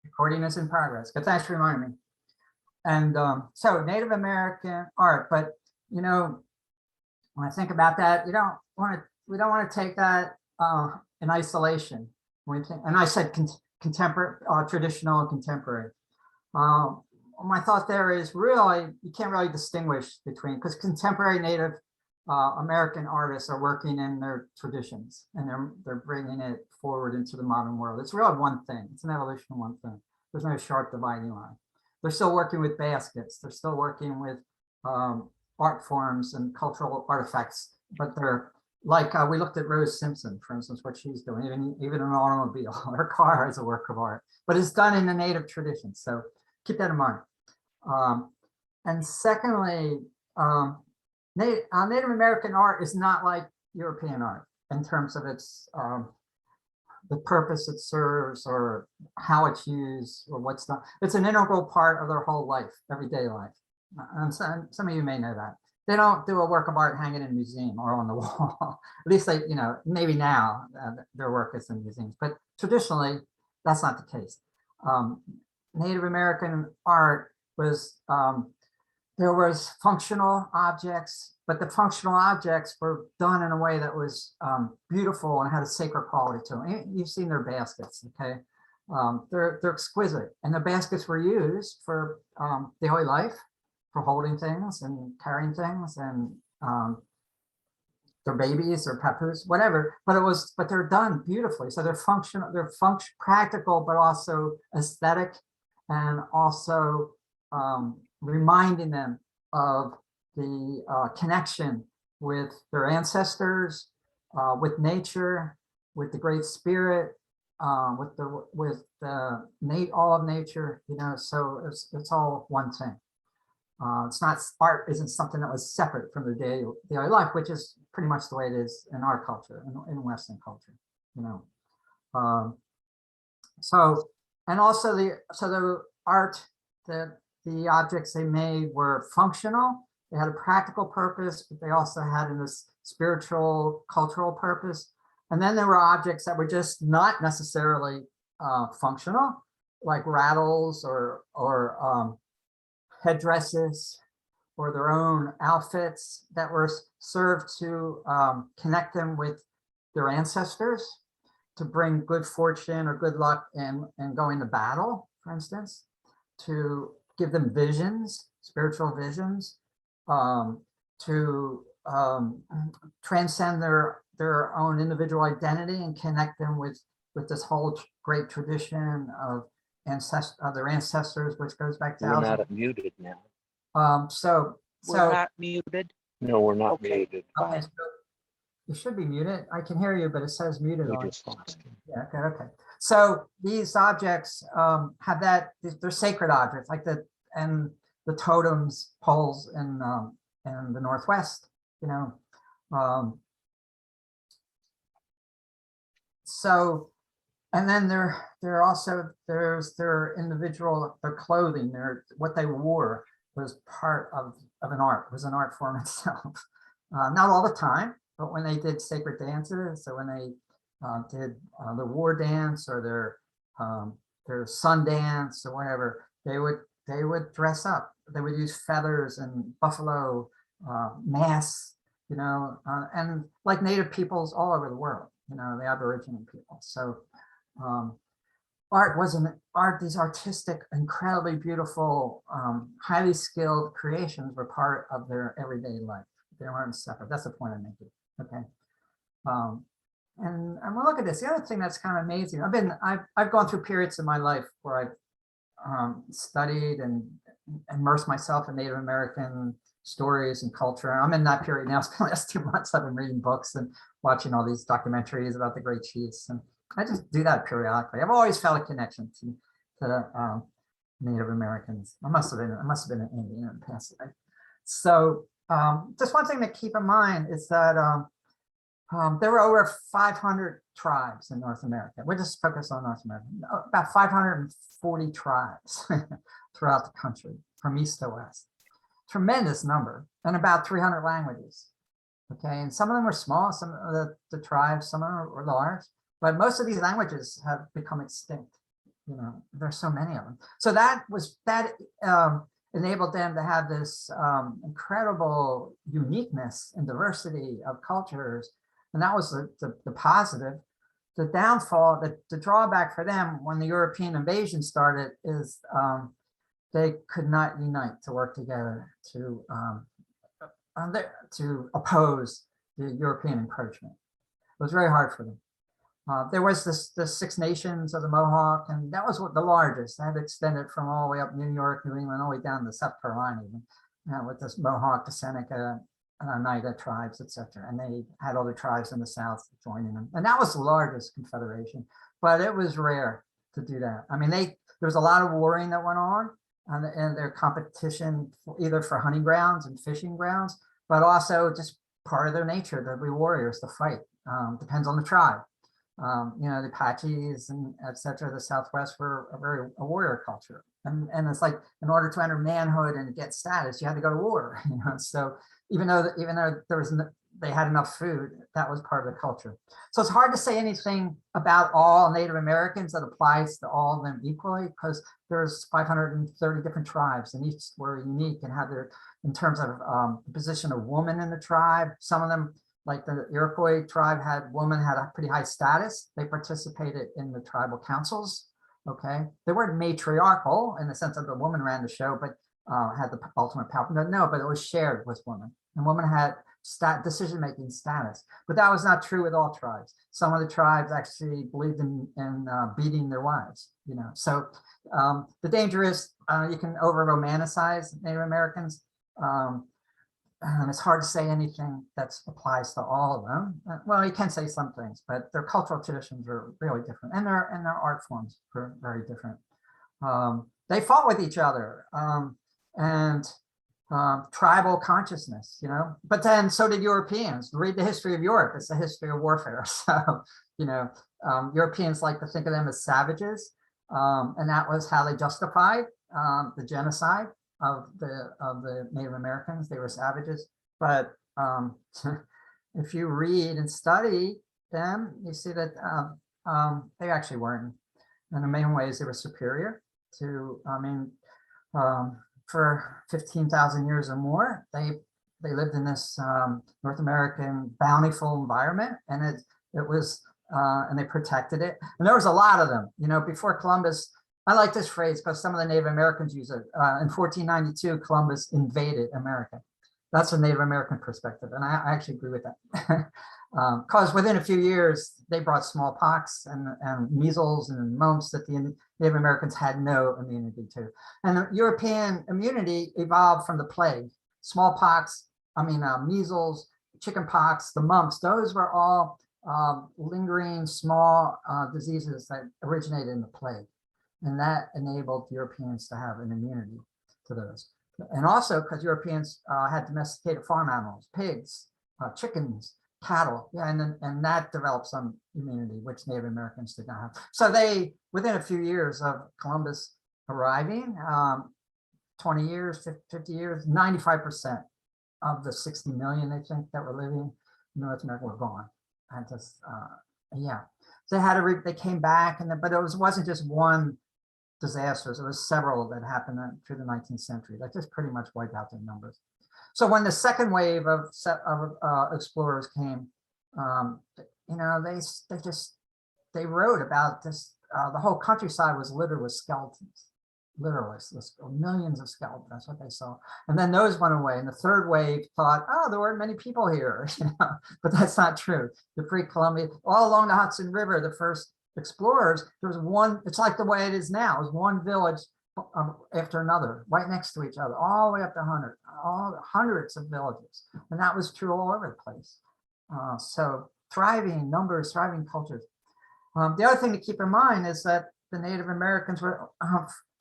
Recording is in progress, but thanks for reminding me. And so Native American art, but you know, when I think about that, we don't want to take that in isolation. And I said contemporary, traditional, and contemporary. My thought there is really you can't really distinguish between, because contemporary Native American artists are working in their traditions and they're bringing it forward into the modern world. It's really one thing. It's an evolution of one thing. There's no sharp dividing line. They're still working with baskets. They're still working with art forms and cultural artifacts, but they're like we looked at Rose Simpson, for instance, what she's doing. Even an automobile, her car is a work of art, but it's done in the Native tradition. So keep that in mind. And secondly, Native American art is not like European art in terms of its the purpose it serves or how it's used or what's done. It's an integral part of their whole life, everyday life. And some of you may know that. They don't do a work of art hanging in a museum or on the wall. At least they, you know, maybe now their work is in museums, but traditionally that's not the case. Native American art was, there was functional objects, but the functional objects were done in a way that was beautiful and had a sacred quality to them. You've seen their baskets, okay? They're exquisite, and the baskets were used for daily life, for holding things and carrying things, and their babies or papoose, whatever. But they're done beautifully. So they're functional, they're practical, but also aesthetic, and also reminding them of the connection with their ancestors, with nature, with the Great Spirit, with all of nature. You know, so it's all one thing. It's not, art isn't something that was separate from the daily life, which is pretty much the way it is in our culture, in Western culture, you know. And also the art, the objects they made were functional. They had a practical purpose, but they also had this spiritual, cultural purpose. And then there were objects that were just not necessarily functional, like rattles or headdresses, or their own outfits that were served to connect them with their ancestors, to bring good fortune or good luck in going to battle, for instance, to give them visions, spiritual visions, to transcend their own individual identity and connect them with this whole great tradition of their ancestors, which goes back to. We're not muted now. We're not muted. No, we're not muted. Okay, so you should be muted. I can hear you, but it says muted. We just lost him. Yeah. Okay. So these objects have that. They're sacred objects, like the totems poles in the Northwest. You know. And then there's their individual, their clothing, what they wore was part of an art, was an art form itself. Not all the time, but when they did sacred dances, so when they did the war dance or their sun dance or whatever, they would dress up. They would use feathers and buffalo masks, you know, and like Native peoples all over the world, you know, the Aboriginal people. So these artistic, incredibly beautiful, highly skilled creations were part of their everyday life. They weren't separate. That's the point I'm making. Okay. And we'll look at this. The other thing that's kind of amazing, I've gone through periods in my life where I've studied and immersed myself in Native American stories and culture. I'm in that period now. For the last 2 months, I've been reading books and watching all these documentaries about the great chiefs, and I just do that periodically. I've always felt a connection to Native Americans. I must have been an Indian in the past life. So just one thing to keep in mind is that there were over 500 tribes in North America. We're just focused on North America. About 540 tribes throughout the country, from east to west. Tremendous number, and about 300 languages. Okay, and some of them were small, some of the tribes, some of them were large. But most of these languages have become extinct. You know, there's so many of them. So that enabled them to have this incredible uniqueness and diversity of cultures. And that was the positive. The downfall, the drawback for them when the European invasion started is they could not unite to work together to oppose the European encroachment. It was very hard for them. There was the Six Nations of the Mohawk, and that was the largest. That extended from all the way up New York, New England, all the way down to South Carolina, even, with this Mohawk, the Seneca, Oneida tribes, etc. And they had other tribes in the South joining them. And that was the largest confederation, but it was rare to do that. I mean, there was a lot of warring that went on, and their competition either for hunting grounds and fishing grounds, but also just part of their nature, to be warriors, to fight. Depends on the tribe. You know, the Apaches and etc. The Southwest were a warrior culture, and it's like in order to enter manhood and get status, you had to go to war. You know, so even though they had enough food, that was part of the culture. So it's hard to say anything about all Native Americans that applies to all of them equally, because there's 530 different tribes, and each were unique and had their, in terms of the position of woman in the tribe. Some of them, like the Iroquois tribe, women had a pretty high status. They participated in the tribal councils. Okay, they weren't matriarchal in the sense that the woman ran the show, but had the ultimate power. No, but it was shared with women, and women had decision-making status. But that was not true with all tribes. Some of the tribes actually believed in beating their wives. You know, so the danger is you can over-romanticize Native Americans. It's hard to say anything that applies to all of them. Well, you can say some things, but their cultural traditions are really different, and their art forms are very different. They fought with each other, and tribal consciousness, you know. But then so did Europeans. Read the history of Europe; it's a history of warfare. So, you know, Europeans like to think of them as savages, and that was how they justified the genocide of the Native Americans. They were savages. But if you read and study them, you see that they actually weren't. In the main ways, they were superior to, I mean, for 15,000 years or more, they lived in this North American bountiful environment, and it was, and they protected it. And there was a lot of them, you know, before Columbus. I like this phrase because some of the Native Americans use it. In 1492, Columbus invaded America. That's a Native American perspective, and I actually agree with that. Because within a few years, they brought smallpox and measles and mumps that the Native Americans had no immunity to. And the European immunity evolved from the plague. Smallpox, measles, chickenpox, the mumps, those were all lingering small diseases that originated in the plague. And that enabled Europeans to have an immunity to those. And also because Europeans had domesticated farm animals, pigs, chickens, cattle, yeah, and that developed some immunity, which Native Americans did not have. So they, within a few years of Columbus arriving, 20 years, 50 years, 95% of the 60 million, they think, that were living in North America were gone. And just, yeah. So they had to, they came back, but it wasn't just one disasters. There was several that happened through the 19th century that just pretty much wiped out their numbers. So when the second wave of explorers came, you know, they wrote about this. The whole countryside was littered with skeletons, literally, millions of skeletons. That's what they saw. And then those went away. And the third wave thought, oh, there weren't many people here, you know, but that's not true. The pre-Columbian, all along the Hudson River, the first explorers, there was one, it's like the way it is now, it was one village after another, right next to each other, all the way up to 100, hundreds of villages. And that was true all over the place. So thriving numbers, thriving cultures. The other thing to keep in mind is that the Native Americans were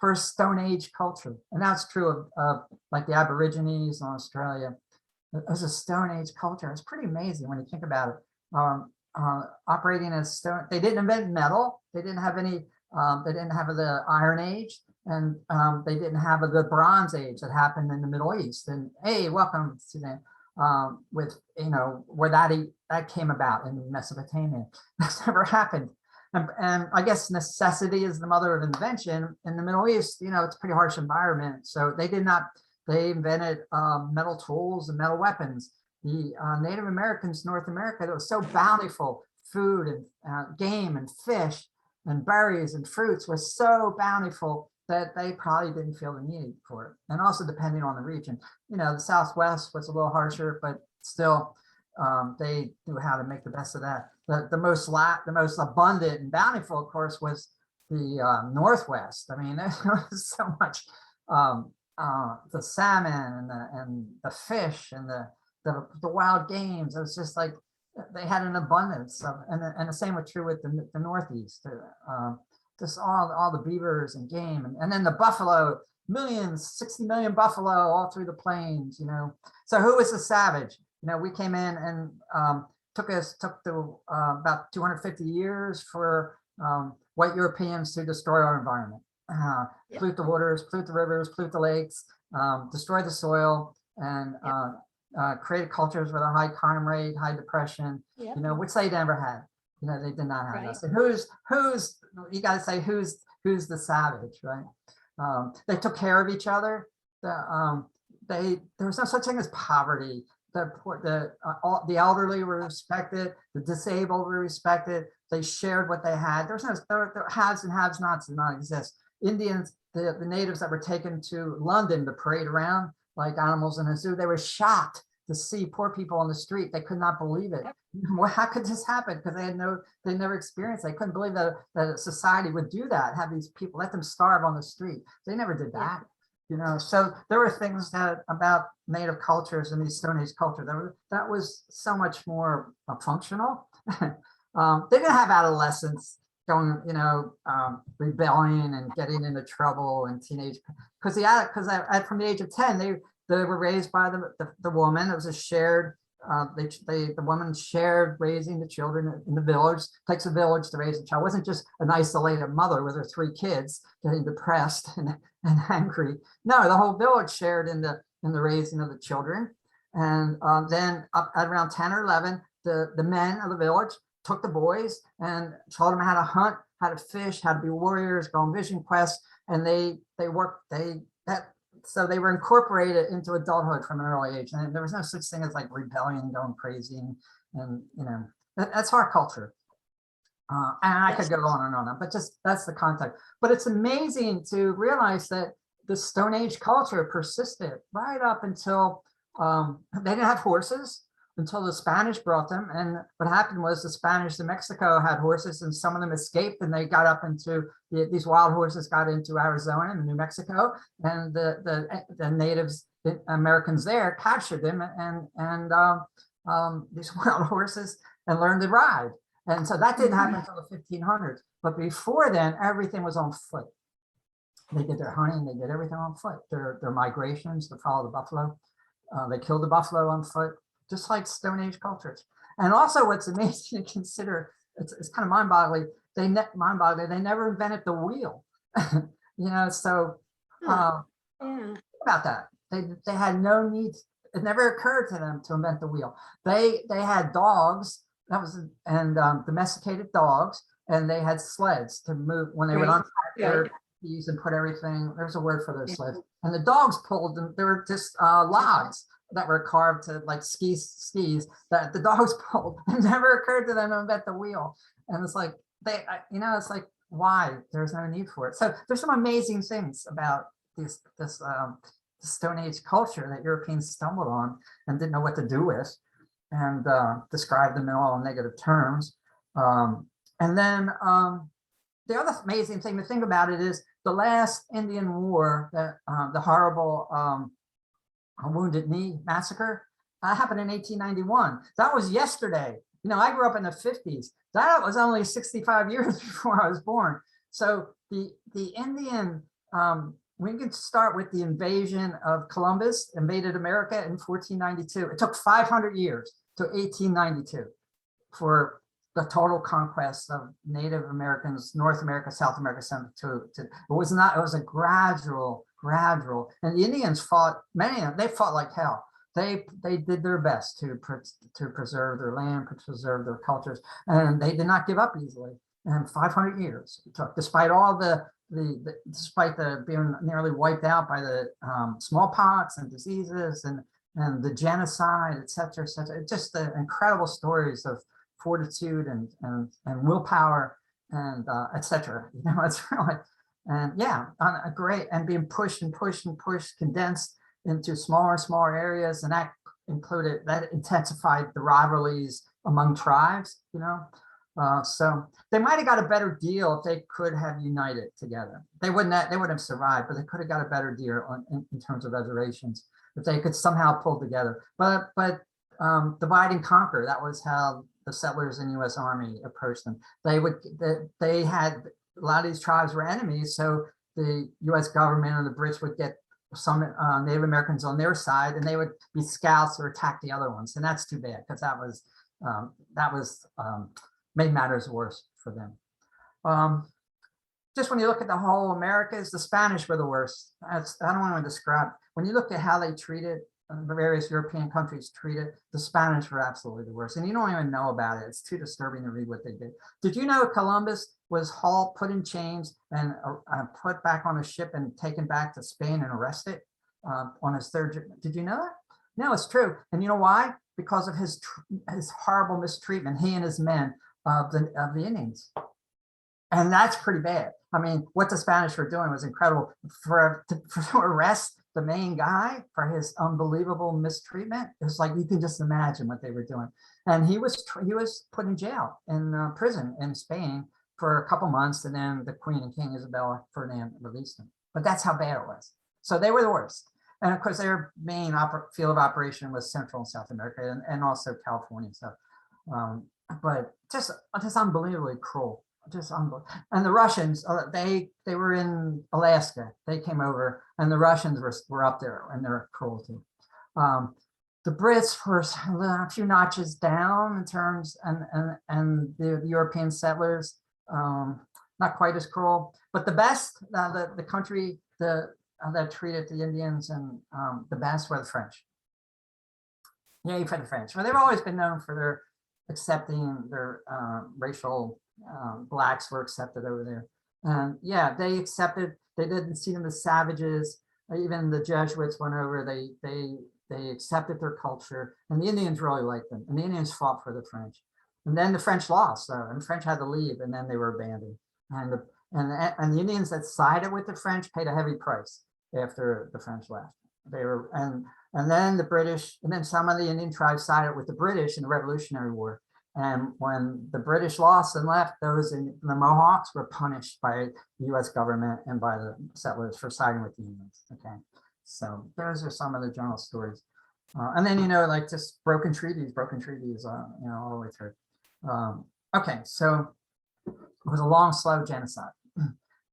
first Stone Age culture. And that's true of like the Aborigines in Australia. It was a Stone Age culture. It's pretty amazing when you think about it. Operating as stone, they didn't invent metal. They didn't have any, they didn't have the Iron Age, and they didn't have the Bronze Age that happened in the Middle East. And hey, welcome to the, with, you know, where that came about in Mesopotamia. That's never happened And I guess necessity is the mother of invention. In the Middle East, it's a pretty harsh environment. So they invented metal tools and metal weapons. The Native Americans, North America, that was so bountiful. Food and game and fish and berries and fruits was so bountiful that they probably didn't feel the need for it. And also depending on the region, the Southwest was a little harsher, but still they knew how to make the best of that. The most abundant and bountiful, of course, was the Northwest. I mean, there was so much the salmon and the fish and the wild games. It was just like they had an abundance of, and the same was true with the Northeast. Just all the beavers and game, and then the buffalo, 60 million buffalo all through the plains. So who was the savage? We came in and took about 250 years for white Europeans to destroy our environment, pollute the waters, pollute the rivers, pollute the lakes, destroy the soil, and create cultures with a high crime rate, high depression, which they never had. They did not have that. So who's you got to say who's the savage, right? They took care of each other. There was no such thing as poverty. The elderly were respected. The disabled were respected. They shared what they had. There haves and have-nots did not exist. Indians, the natives that were taken to London to parade around like animals in a zoo, they were shocked to see poor people on the street. They could not believe it. Well, how could this happen? Because they never experienced it. They couldn't believe that a society would do that, have these people, let them starve on the street. They never did that. So there were things about native cultures and these Stone Age culture that was so much more functional. They didn't have adolescents going, rebelling and getting into trouble and teenage, because from the age of 10, they were raised by the woman. It was a shared, the woman shared raising the children in the village. It takes a village to raise a child. It wasn't just an isolated mother with her 3 kids getting depressed and angry. No, the whole village shared in the raising of the children. And then up at around 10 or 11, the men of the village took the boys and taught them how to hunt, how to fish, how to be warriors, go on vision quests, and so they were incorporated into adulthood from an early age. And there was no such thing as like rebellion, going crazy, and that's our culture. And I could go on and on, but just that's the context. But it's amazing to realize that the Stone Age culture persisted right up until they didn't have horses until the Spanish brought them. And what happened was the Spanish in Mexico had horses, and some of them escaped, and they got up into these wild horses got into Arizona and New Mexico, and the natives, the Americans there, captured them and these wild horses and learned to ride. And so that didn't happen until the 1500s. But before then, everything was on foot. They did their hunting, they did everything on foot. Their migrations to follow the buffalo. They killed the buffalo on foot, just like Stone Age cultures. And also what's amazing to consider, it's kind of mind-boggling, they never invented the wheel. So about that. They had no need, it never occurred to them to invent the wheel. They had dogs, domesticated dogs, and they had sleds to move when they would unpack their keys and put everything. There's a word for those sleds. And the dogs pulled them. They were just logs that were carved to like skis that the dogs pulled. It never occurred to them to invent the wheel. And it's like it's like, why? There's no need for it. So there's some amazing things about this Stone Age culture that Europeans stumbled on and didn't know what to do with, and described them in all negative terms. And then the other amazing thing to think about it is the last Indian War, that the horrible Wounded Knee massacre, happened in 1891. That was yesterday. I grew up in the 50s. That was only 65 years before I was born. So the Indian, we can start with the invasion of Columbus, invaded America in 1492. It took 500 years to 1892 for the total conquest of Native Americans, North America, South America. It was a gradual, and the Indians fought, many of them, they fought like hell. They did their best to preserve their land, preserve their cultures, and they did not give up easily. and 500 years it took, despite all despite the being nearly wiped out by the smallpox and diseases and the genocide, et cetera, et cetera. Just the incredible stories of fortitude and willpower and et cetera. You know, it's really, and yeah, a great, and being pushed and pushed and pushed, condensed into smaller and smaller areas, and that intensified the rivalries among tribes, you know. So they might have got a better deal if they could have united together. They wouldn't have survived, but they could have got a better deal in terms of reservations if they could somehow pull together. But divide and conquer, that was how the settlers in U.S. Army approached them. They had, a lot of these tribes were enemies, so the U.S. government and the Brits would get some Native Americans on their side, and they would be scouts or attack the other ones, and that's too bad, because that was made matters worse for them. Just when you look at the whole Americas, the Spanish were the worst. I don't want to describe. When you look at how they treated the various European countries treated, the Spanish were absolutely the worst. And you don't even know about it. It's too disturbing to read what they did. Did you know Columbus was hauled, put in chains, and put back on a ship and taken back to Spain and arrested on his third journey? Did you know that? No, it's true. And you know why? Because of his horrible mistreatment, he and his men of the Indians. And that's pretty bad. I mean, what the Spanish were doing was incredible. To arrest the main guy for his unbelievable mistreatment, it's like you can just imagine what they were doing. And he was put in jail, in prison in Spain for a couple months, and then the Queen and King Isabella Ferdinand released him. But that's how bad it was. So they were the worst. And of course, their main field of operation was Central and South America, and also California. So, but just unbelievably cruel. Just unbelievable. And the Russians, they were in Alaska. They came over, and the Russians were up there in their cruelty. The Brits were a few notches down in terms, and the European settlers, not quite as cruel. But the best, the country that treated the Indians and the best were the French. Yay for the French. Well, they've always been known for their accepting their racial. Blacks were accepted over there. And yeah, they accepted, they didn't see them as savages. Even the Jesuits went over, they accepted their culture, and the Indians really liked them. And the Indians fought for the French. And then the French lost, and the French had to leave, and then they were abandoned. And the Indians that sided with the French paid a heavy price after the French left. They were, and then the British, and then some of the Indian tribes sided with the British in the Revolutionary War. And when the British lost and left, those in the Mohawks were punished by the U.S. government and by the settlers for siding with the Indians. Okay, so those are some of the general stories. And then, you know, like just broken treaties, you know, all the way through. Okay, so it was a long, slow genocide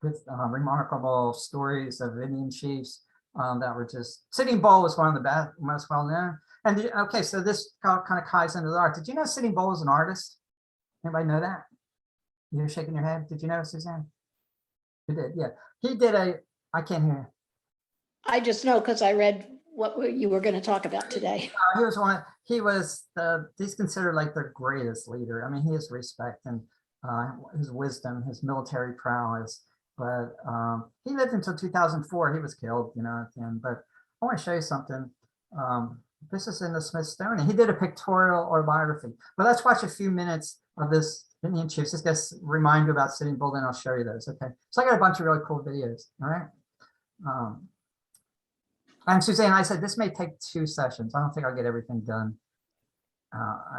with remarkable stories of Indian chiefs that were just, Sitting Bull was one of the best, most well known. And okay, so this kind of ties into the art. Did you know Sitting Bull is an artist? Anybody know that? You're shaking your head. Did you know, Suzanne? You did, yeah. He did I can't hear. I just know because I read what you were going to talk about today. He's considered like the greatest leader. I mean, he has respect and his wisdom, his military prowess. But he lived until 2004. He was killed, you know, at the end. But I want to show you something. This is in the Smithsonian. He did a pictorial autobiography. But let's watch a few minutes of this Indian chiefs. Just to remind you about Sitting Bull, then I'll show you those. Okay. So I got a bunch of really cool videos. All right. And Suzanne, I said this may take 2 sessions. I don't think I'll get everything done.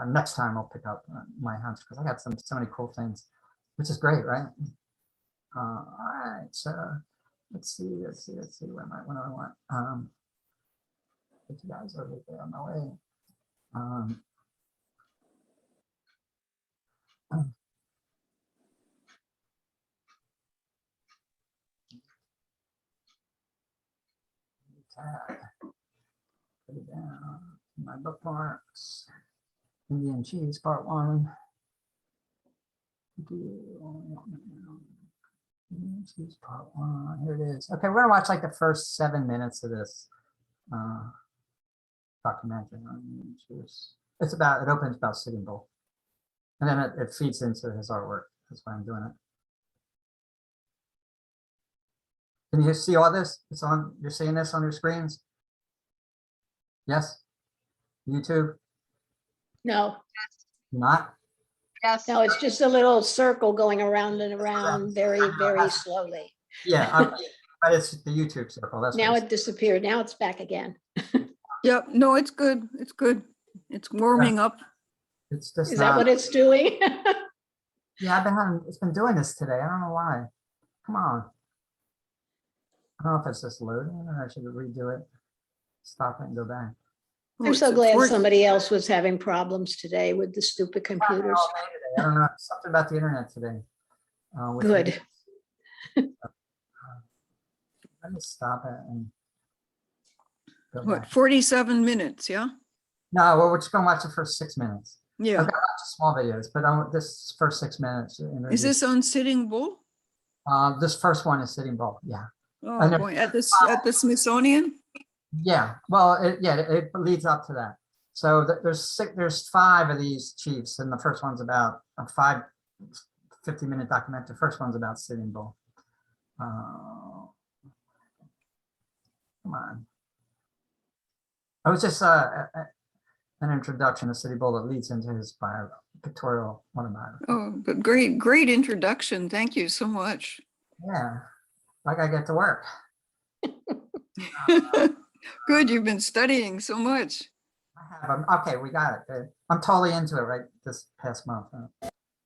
Next time I'll pick up my hunch because I got so many cool things, which is great, right? All right. So let's see. What do I want? Put you guys over there on my way. Put it down. My bookmarks. Indian Chiefs Part 1. Indian Chiefs Part 1. Here it is. Okay, we're gonna watch like the first 7 minutes of this documentary on Indian Chiefs. It opens about Sitting Bull, and then it feeds into his artwork. That's why I'm doing it. Can you see all this? It's on, you're seeing this on your screens? Yes? YouTube? No, Not? Yes. no, it's just a little circle going around and around very, very slowly. Yeah, but it's the YouTube circle. That's Now what it disappeared. Now it's back again. Yep, no, it's good. It's good. It's warming up. it's just Is that not. what it's doing? Yeah, it's been doing this today. I don't know why. Come on. I don't know if it's just loading or I should redo it. Stop it and go back. I'm so glad somebody else was having problems today with the stupid computers. All day today. I don't know, something about the internet today. with me. Good. Let me stop it and go What, back. 47 minutes, yeah? No, well, we're just gonna watch the first 6 minutes. Yeah. I've got lots of small videos, but this first 6 minutes. Is this on Sitting Bull? This first one is Sitting Bull, yeah. Oh, And boy, at the Smithsonian? Yeah, well, it leads up to that. So there's 5 of these chiefs, and the first one's about a 50-minute documentary. The first one's about Sitting Bull. Come on. I was just an introduction to Sitting Bull that leads into his pictorial autobiography. Oh, but great introduction. Thank you so much. Yeah, like I get to work. Good, you've been studying so much. I have, okay, we got it. I'm totally into it right this past month.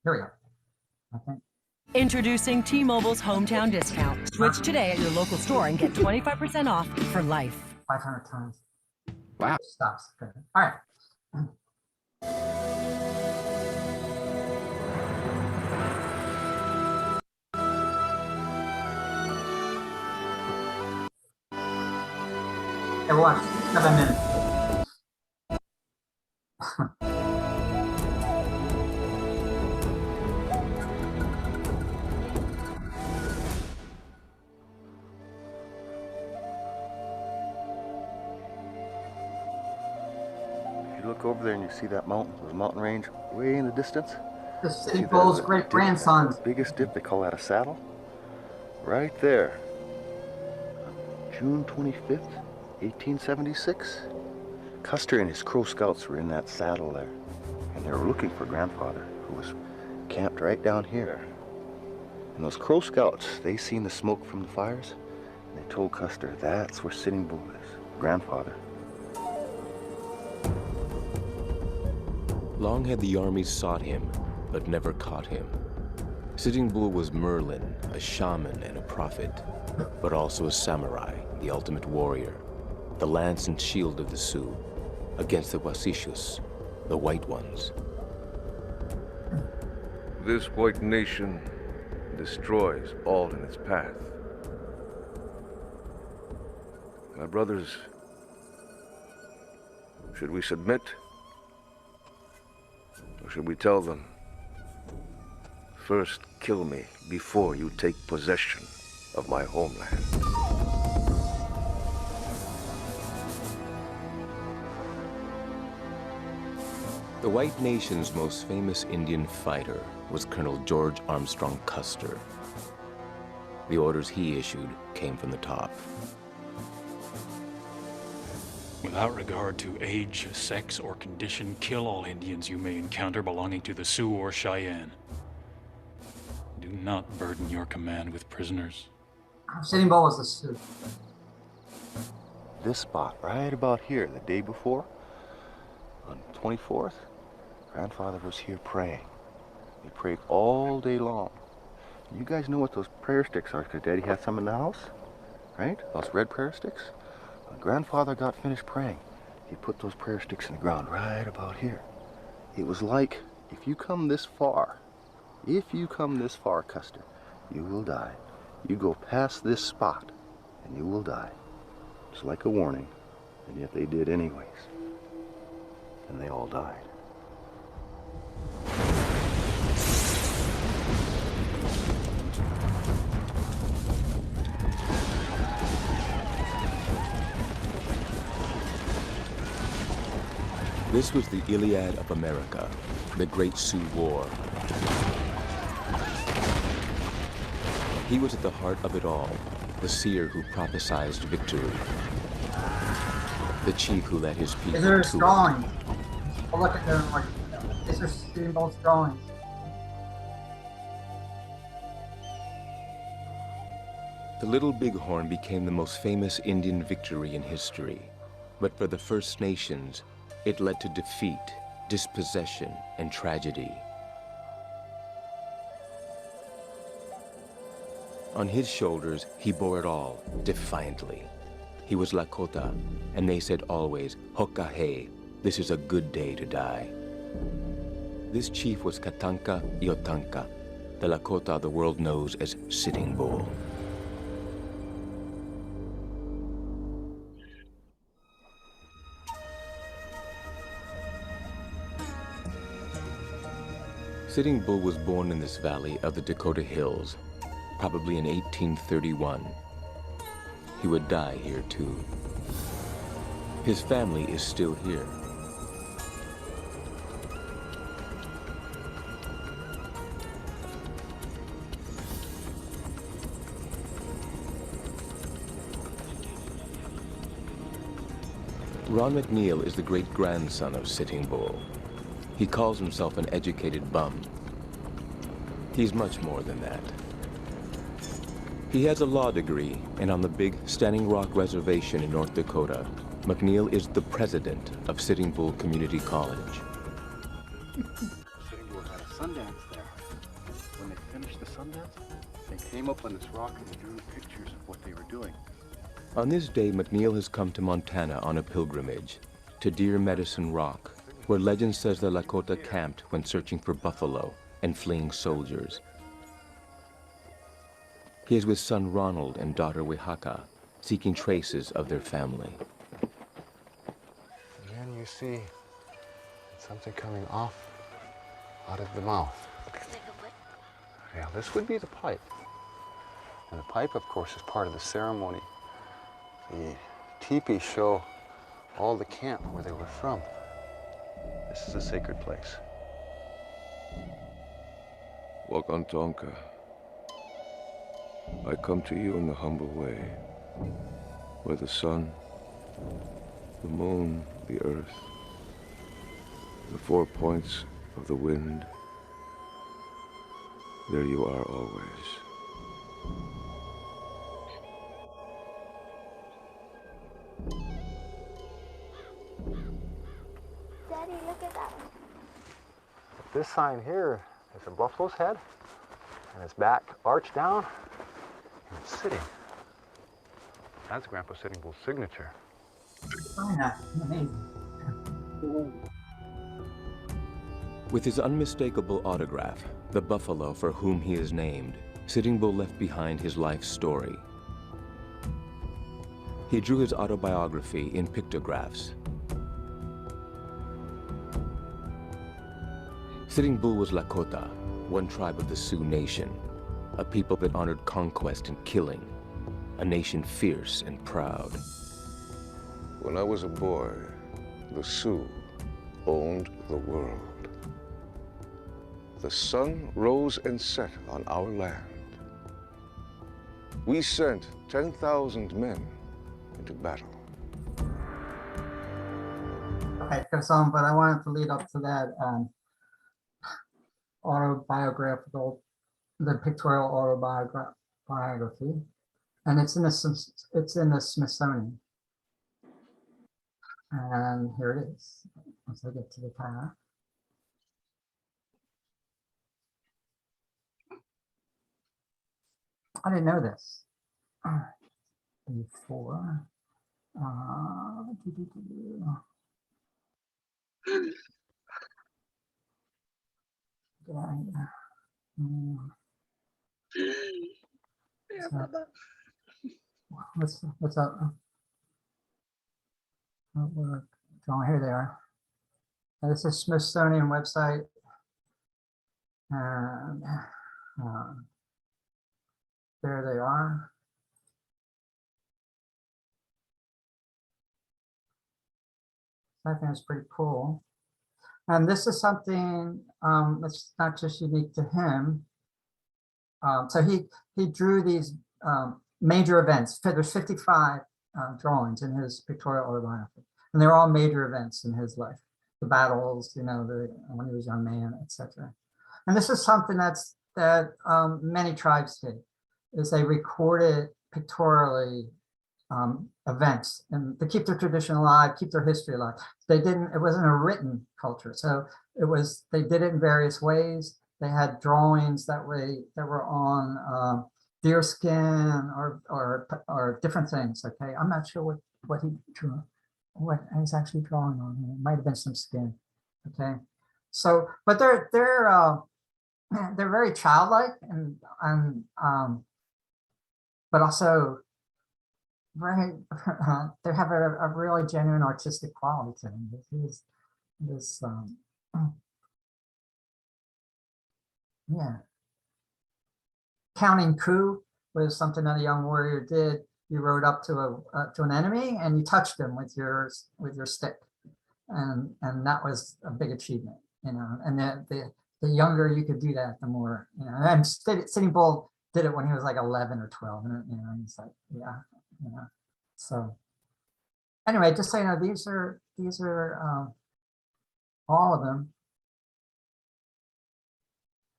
Here we go. I think. Introducing T-Mobile's hometown discount. Switch today at your local store and get 25% off for life. 500 times. Wow. Stops. Okay. All right. Hey, watch. 7 minutes. If you look over there and you see that mountain, the mountain range way in the distance. The See Sitting that Bull's dip, great grandson's. that biggest dip, they call that a saddle. Right there. June 25th, 1876. Custer and his Crow Scouts were in that saddle there. And they were looking for grandfather, who was camped right down here. And those Crow Scouts, they seen the smoke from the fires, and they told Custer that's where Sitting Bull is, grandfather. Long had the armies sought him, but never caught him. Sitting Bull was Merlin, a shaman and a prophet, but also a samurai, the ultimate warrior, the lance and shield of the Sioux, against the Wasishus, the White Ones. This white nation destroys all in its path. My brothers, should we submit? Or should we tell them, first kill me before you take possession of my homeland? The white nation's most famous Indian fighter was Colonel George Armstrong Custer. The orders he issued came from the top. Without regard to age, sex, or condition, kill all Indians you may encounter belonging to the Sioux or Cheyenne. Do not burden your command with prisoners. Sitting Bull was the Sioux. This spot, right about here, the day before, on the 24th, grandfather was here praying. He prayed all day long. You guys know what those prayer sticks are, because Daddy had some in the house, right? Those red prayer sticks. When grandfather got finished praying, he put those prayer sticks in the ground right about here. It was like, if you come this far, Custer, you will die. You go past this spot, and you will die. It's like a warning, and yet they did anyways. And they all died. This was the Iliad of America, the Great Sioux War. He was at the heart of it all, the seer who prophesied victory, the chief who led his people These are to his it. drawings. Oh, look at them. Like, these are Steamboat's drawings. The Little Bighorn became the most famous Indian victory in history. But for the First Nations, it led to defeat, dispossession, and tragedy. On his shoulders, he bore it all, defiantly. He was Lakota, and they said always, Hokahe, this is a good day to die. This chief was Katanka Iotanka, the Lakota the world knows as Sitting Bull. Sitting Bull was born in this valley of the Dakota Hills, probably in 1831. He would die here too. His family is still here. Ron McNeil is the great-grandson of Sitting Bull. He calls himself an educated bum. He's much more than that. He has a law degree, and on the big Standing Rock Reservation in North Dakota, McNeil is the president of Sitting Bull Community College. Sitting Bull had a Sundance there. When they finished the Sundance, they came up on this rock and drew pictures of what they were doing. On this day, McNeil has come to Montana on a pilgrimage to Deer Medicine Rock, where legend says the Lakota camped when searching for buffalo and fleeing soldiers. He is with son Ronald and daughter Wihaka, seeking traces of their family. Again, you see something coming off out of the mouth. Yeah, this would be the pipe. And the pipe, of course, is part of the ceremony. The teepees show all the camp where they were from. This is a sacred place. Wakantonka, I come to you in the humble way, where the sun, the moon, the earth, the 4 points of the wind, there you are always. Daddy, look at that. This sign here is a buffalo's head, and its back arched down, and it's sitting. That's Grandpa Sitting Bull's signature. Oh, yeah. Amazing. With his unmistakable autograph, the buffalo for whom he is named, Sitting Bull left behind his life story. He drew his autobiography in Pictographs. Sitting Bull was Lakota, one tribe of the Sioux Nation, a people that honored conquest and killing, a nation fierce and proud. When I was a boy, the Sioux owned the world. The sun rose and set on our land. We sent 10,000 men into battle. Okay, it goes on, but I wanted to lead up to that autobiographical, the pictorial autobiography, and it's in the Smithsonian. And here it is. Once I get to the tab. I didn't know this before. What's up? Oh, here they are. This is Smithsonian website. And there they are. I think it's pretty cool. And this is something that's not just unique to him. So he drew these major events. There's 55 drawings in his pictorial autobiography, and they're all major events in his life. The battles, you know, when he was a young man, etc. And this is something that many tribes did, is they recorded pictorially events and to keep their tradition alive, keep their history alive. It wasn't a written culture. So they did it in various ways. They had drawings that were on deer skin or different things. Okay, I'm not sure what he drew, what he's actually drawing on here. It might have been some skin. Okay, so but they're very childlike and but also very they have a really genuine artistic quality to them. Yeah. Counting coup was something that a young warrior did. You rode up to an enemy and you touched them with your stick, and that was a big achievement, you know. And the younger you could do that, the more, you know. And Sitting Bull did it when he was like 11 or 12, and you know, he's like, yeah, you know. So anyway, just so you know, these are all of them.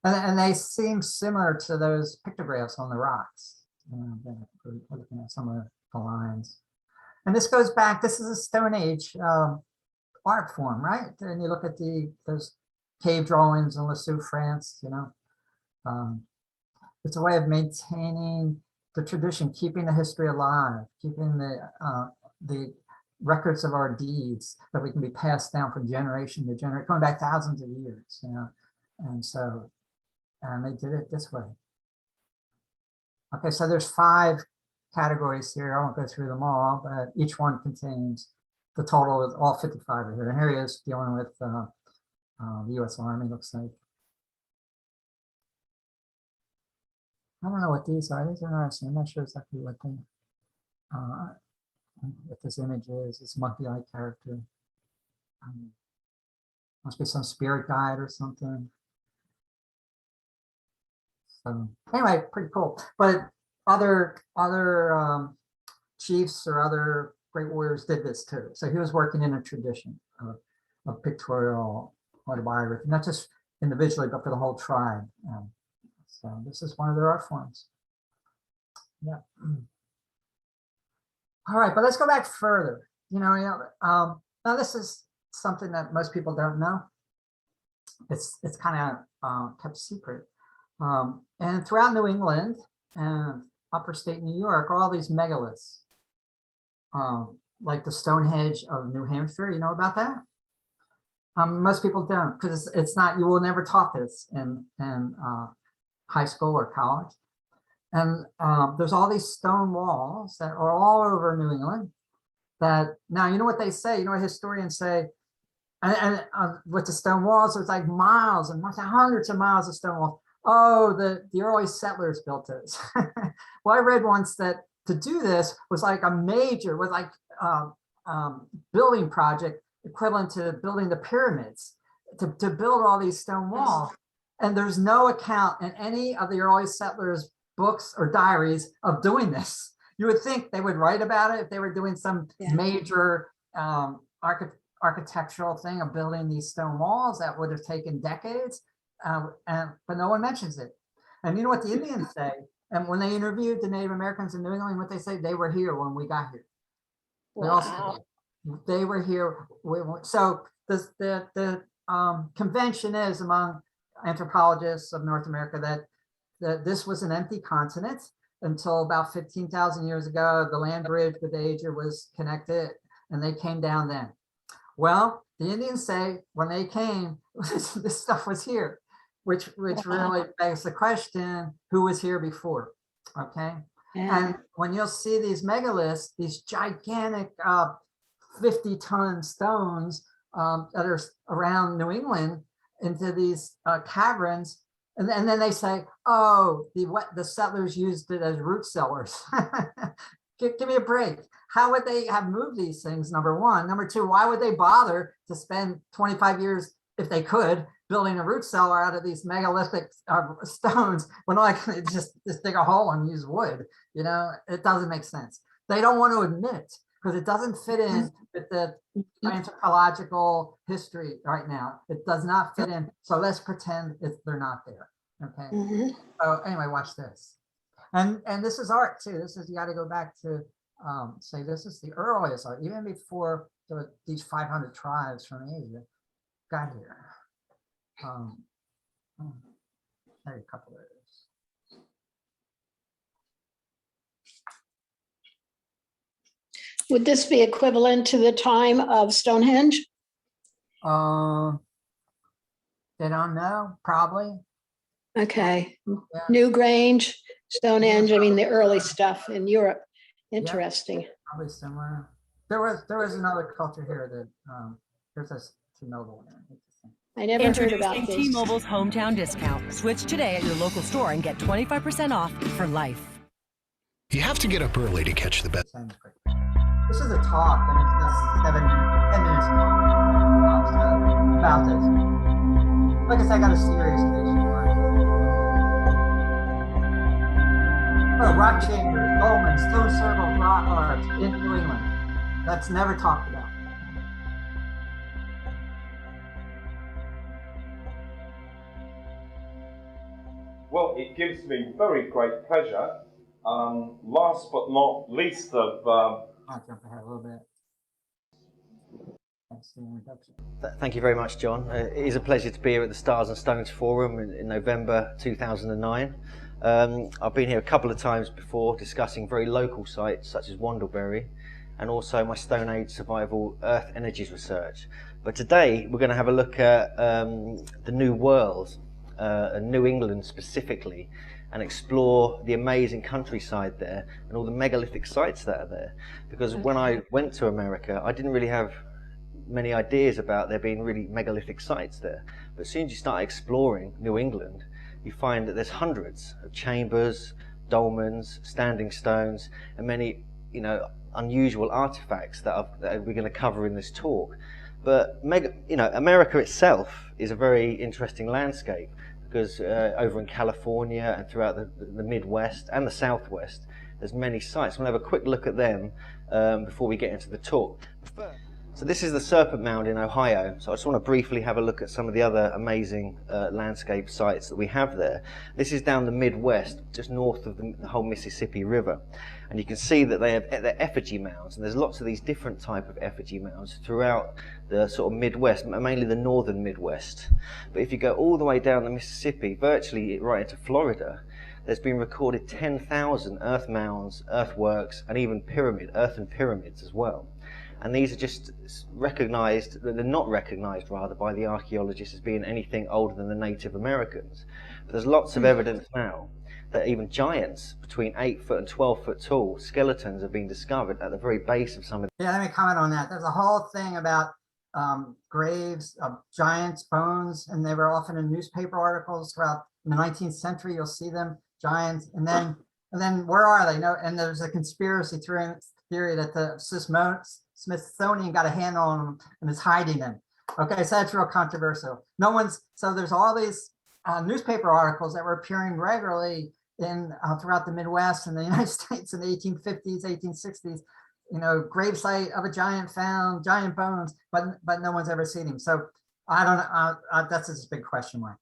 And they seem similar to those pictographs on the rocks. You know, we're looking at some of the lines. And this goes back, this is a Stone Age art form, right? And you look at those cave drawings in Lisieux, France, you know. It's a way of maintaining the tradition, keeping the history alive, keeping the records of our deeds that we can be passed down from generation to generation, going back thousands of years, you know. And so, and they did it this way. Okay, so there's 5 categories here. I won't go through them all, but each one contains the total of all 55 are here. And here he is dealing with the U.S. Army, looks like. I don't know what these are. These are interesting. I'm not sure exactly what this image is. This monkey-eye character. Must be some spirit guide or something. So anyway, pretty cool. But other chiefs or other great warriors did this too. So he was working in a tradition of pictorial autobiography, not just individually, but for the whole tribe. So this is one of their art forms. Yeah. All right, but let's go back further. You know, now this is something that most people don't know. It's kind of kept secret. And throughout New England and upper state New York are all these megaliths, like the Stonehenge of New Hampshire. You know about that? Most people don't, because it's not, you will never taught this in high school or college. And there's all these stone walls that are all over New England that, now, you know what they say, you know what historians say, and with the stone walls, there's like miles and hundreds of miles of stone walls. Oh, the early settlers built this. Well, I read once that to do this was like a major, was like building project equivalent to building the pyramids, to build all these stone walls. And there's no account in any of the early settlers' books or diaries of doing this. You would think they would write about it if they were doing some major architectural thing of building these stone walls that would have taken decades. But no one mentions it. And you know what the Indians say? And when they interviewed the Native Americans in New England, what they say, they were here when we got here. Wow. They were here. So the convention is among anthropologists of North America that this was an empty continent until about 15,000 years ago. The land bridge with Asia was connected and they came down then. Well, the Indians say when they came, this stuff was here, which really begs the question, who was here before? Okay. Yeah. And when you'll see these megaliths, these gigantic 50-ton stones that are around New England into these caverns, and then they say, oh, the settlers used it as root cellars. Give me a break. How would they have moved these things, number one? Number two, why would they bother to spend 25 years if they could, building a root cellar out of these megalithic stones when all I can just dig a hole and use wood. You know, it doesn't make sense. They don't want to admit because it doesn't fit in with the anthropological history right now. It does not fit in. So let's pretend they're not there. Okay. So anyway, watch this. And this is art too. This is, you got to go back to say this is the earliest art, even before these 500 tribes from Asia got here. Maybe a couple of those. Would this be equivalent to the time of Stonehenge? They don't know, probably. Okay. Yeah. Newgrange, Stonehenge, I mean, the early stuff in Europe. Interesting. Yeah, probably similar. There was another culture here that there's a T-Mobile. I never heard Introducing about this. T-Mobile's hometown discount. Switch today at your local store and get 25% off for life. You have to get up early to catch the best. This is a talk, and it's just 10 minutes long about this. Like I said, I got a series of these. Oh, rock chambers, dolmens, stone circles, rock art in New England. That's never talked about. Well, it gives me very great pleasure. Last but not least of... I'll jump ahead a little bit. That's the introduction. Thank you very much, John. It is a pleasure to be here at the Stars and Stones Forum in November 2009. I've been here a couple of times before discussing very local sites such as Wandlebury and also my Stone Age survival Earth energies research. But today we're going to have a look at the New World, New England specifically, and explore the amazing countryside there and all the megalithic sites that are there. Because when I went to America, I didn't really have many ideas about there being really megalithic sites there. But as soon as you start exploring New England, you find that there's hundreds of chambers, dolmens, standing stones, and many, unusual artifacts that we're going to cover in this talk. But America itself is a very interesting landscape because over in California and throughout the Midwest and the Southwest, there's many sites. We'll have a quick look at them before we get into the talk. So this is the Serpent Mound in Ohio. So I just want to briefly have a look at some of the other amazing landscape sites that we have there. This is down the Midwest, just north of the whole Mississippi River. And you can see that they're effigy mounds, and there's lots of these different type of effigy mounds throughout the sort of Midwest, mainly the northern Midwest. But if you go all the way down the Mississippi, virtually right into Florida, there's been recorded 10,000 earth mounds, earthworks, and even earthen pyramids as well. And these are just recognized, they're not recognized rather by the archaeologists as being anything older than the Native Americans. But there's lots of evidence now that even giants between 8 foot and 12 foot tall skeletons have been discovered at the very base of some of the... Yeah, let me comment on that. There's a whole thing about graves of giants' bones, and they were often in newspaper articles throughout the 19th century. You'll see them, giants, and then where are they? No, and there's a conspiracy theory that the Smithsonian got a handle on them and is hiding them. Okay, so that's real controversial. So there's all these newspaper articles that were appearing regularly in throughout the Midwest and the United States in the 1850s, 1860s. Gravesite of a giant found, giant bones, but no one's ever seen him. So I don't know. That's just a big question mark,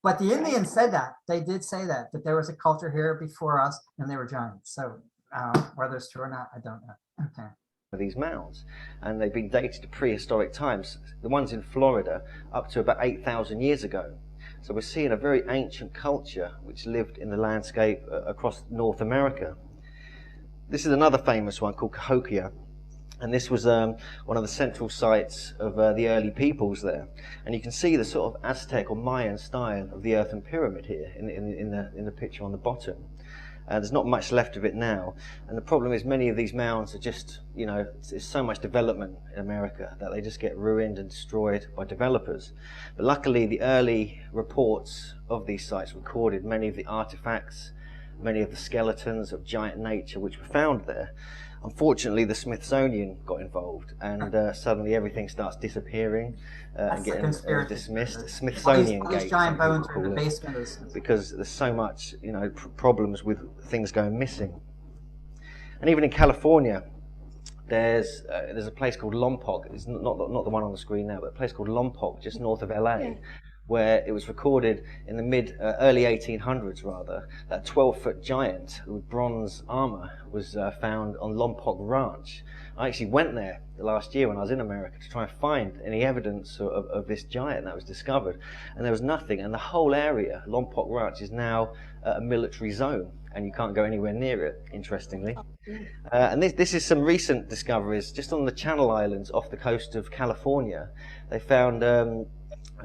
But the Indians said that. They did say that there was a culture here before us and they were giants. So whether it's true or not, I don't know. Okay. These mounds, and they've been dated to prehistoric times. The ones in Florida up to about 8,000 years ago. So we're seeing a very ancient culture which lived in the landscape across North America. This is another famous one called Cahokia, and this was one of the central sites of the early peoples there. And you can see the sort of Aztec or Mayan style of the earthen pyramid here in the picture on the bottom. There's not much left of it now, and the problem is many of these mounds are just, there's so much development in America that they just get ruined and destroyed by developers. But luckily the early reports of these sites recorded many of the artifacts many of the skeletons of giant nature which were found there. Unfortunately, the Smithsonian got involved, and suddenly everything starts disappearing and getting dismissed. The Smithsonian All these gate, giant some bones people are in the call it, basement of the Smithsonian. because there's so much, you know, problems with things going missing. And even in California, there's a place called Lompoc. It's not the one on the screen now, but a place called Lompoc, just north of LA, where it was recorded in the early 1800s rather, that 12-foot giant with bronze armor was found on Lompoc Ranch. I actually went there last year when I was in America to try and find any evidence of this giant that was discovered, and there was nothing. And the whole area, Lompoc Ranch, is now a military zone, and you can't go anywhere near it, interestingly. And this is some recent discoveries just on the Channel Islands off the coast of California. They found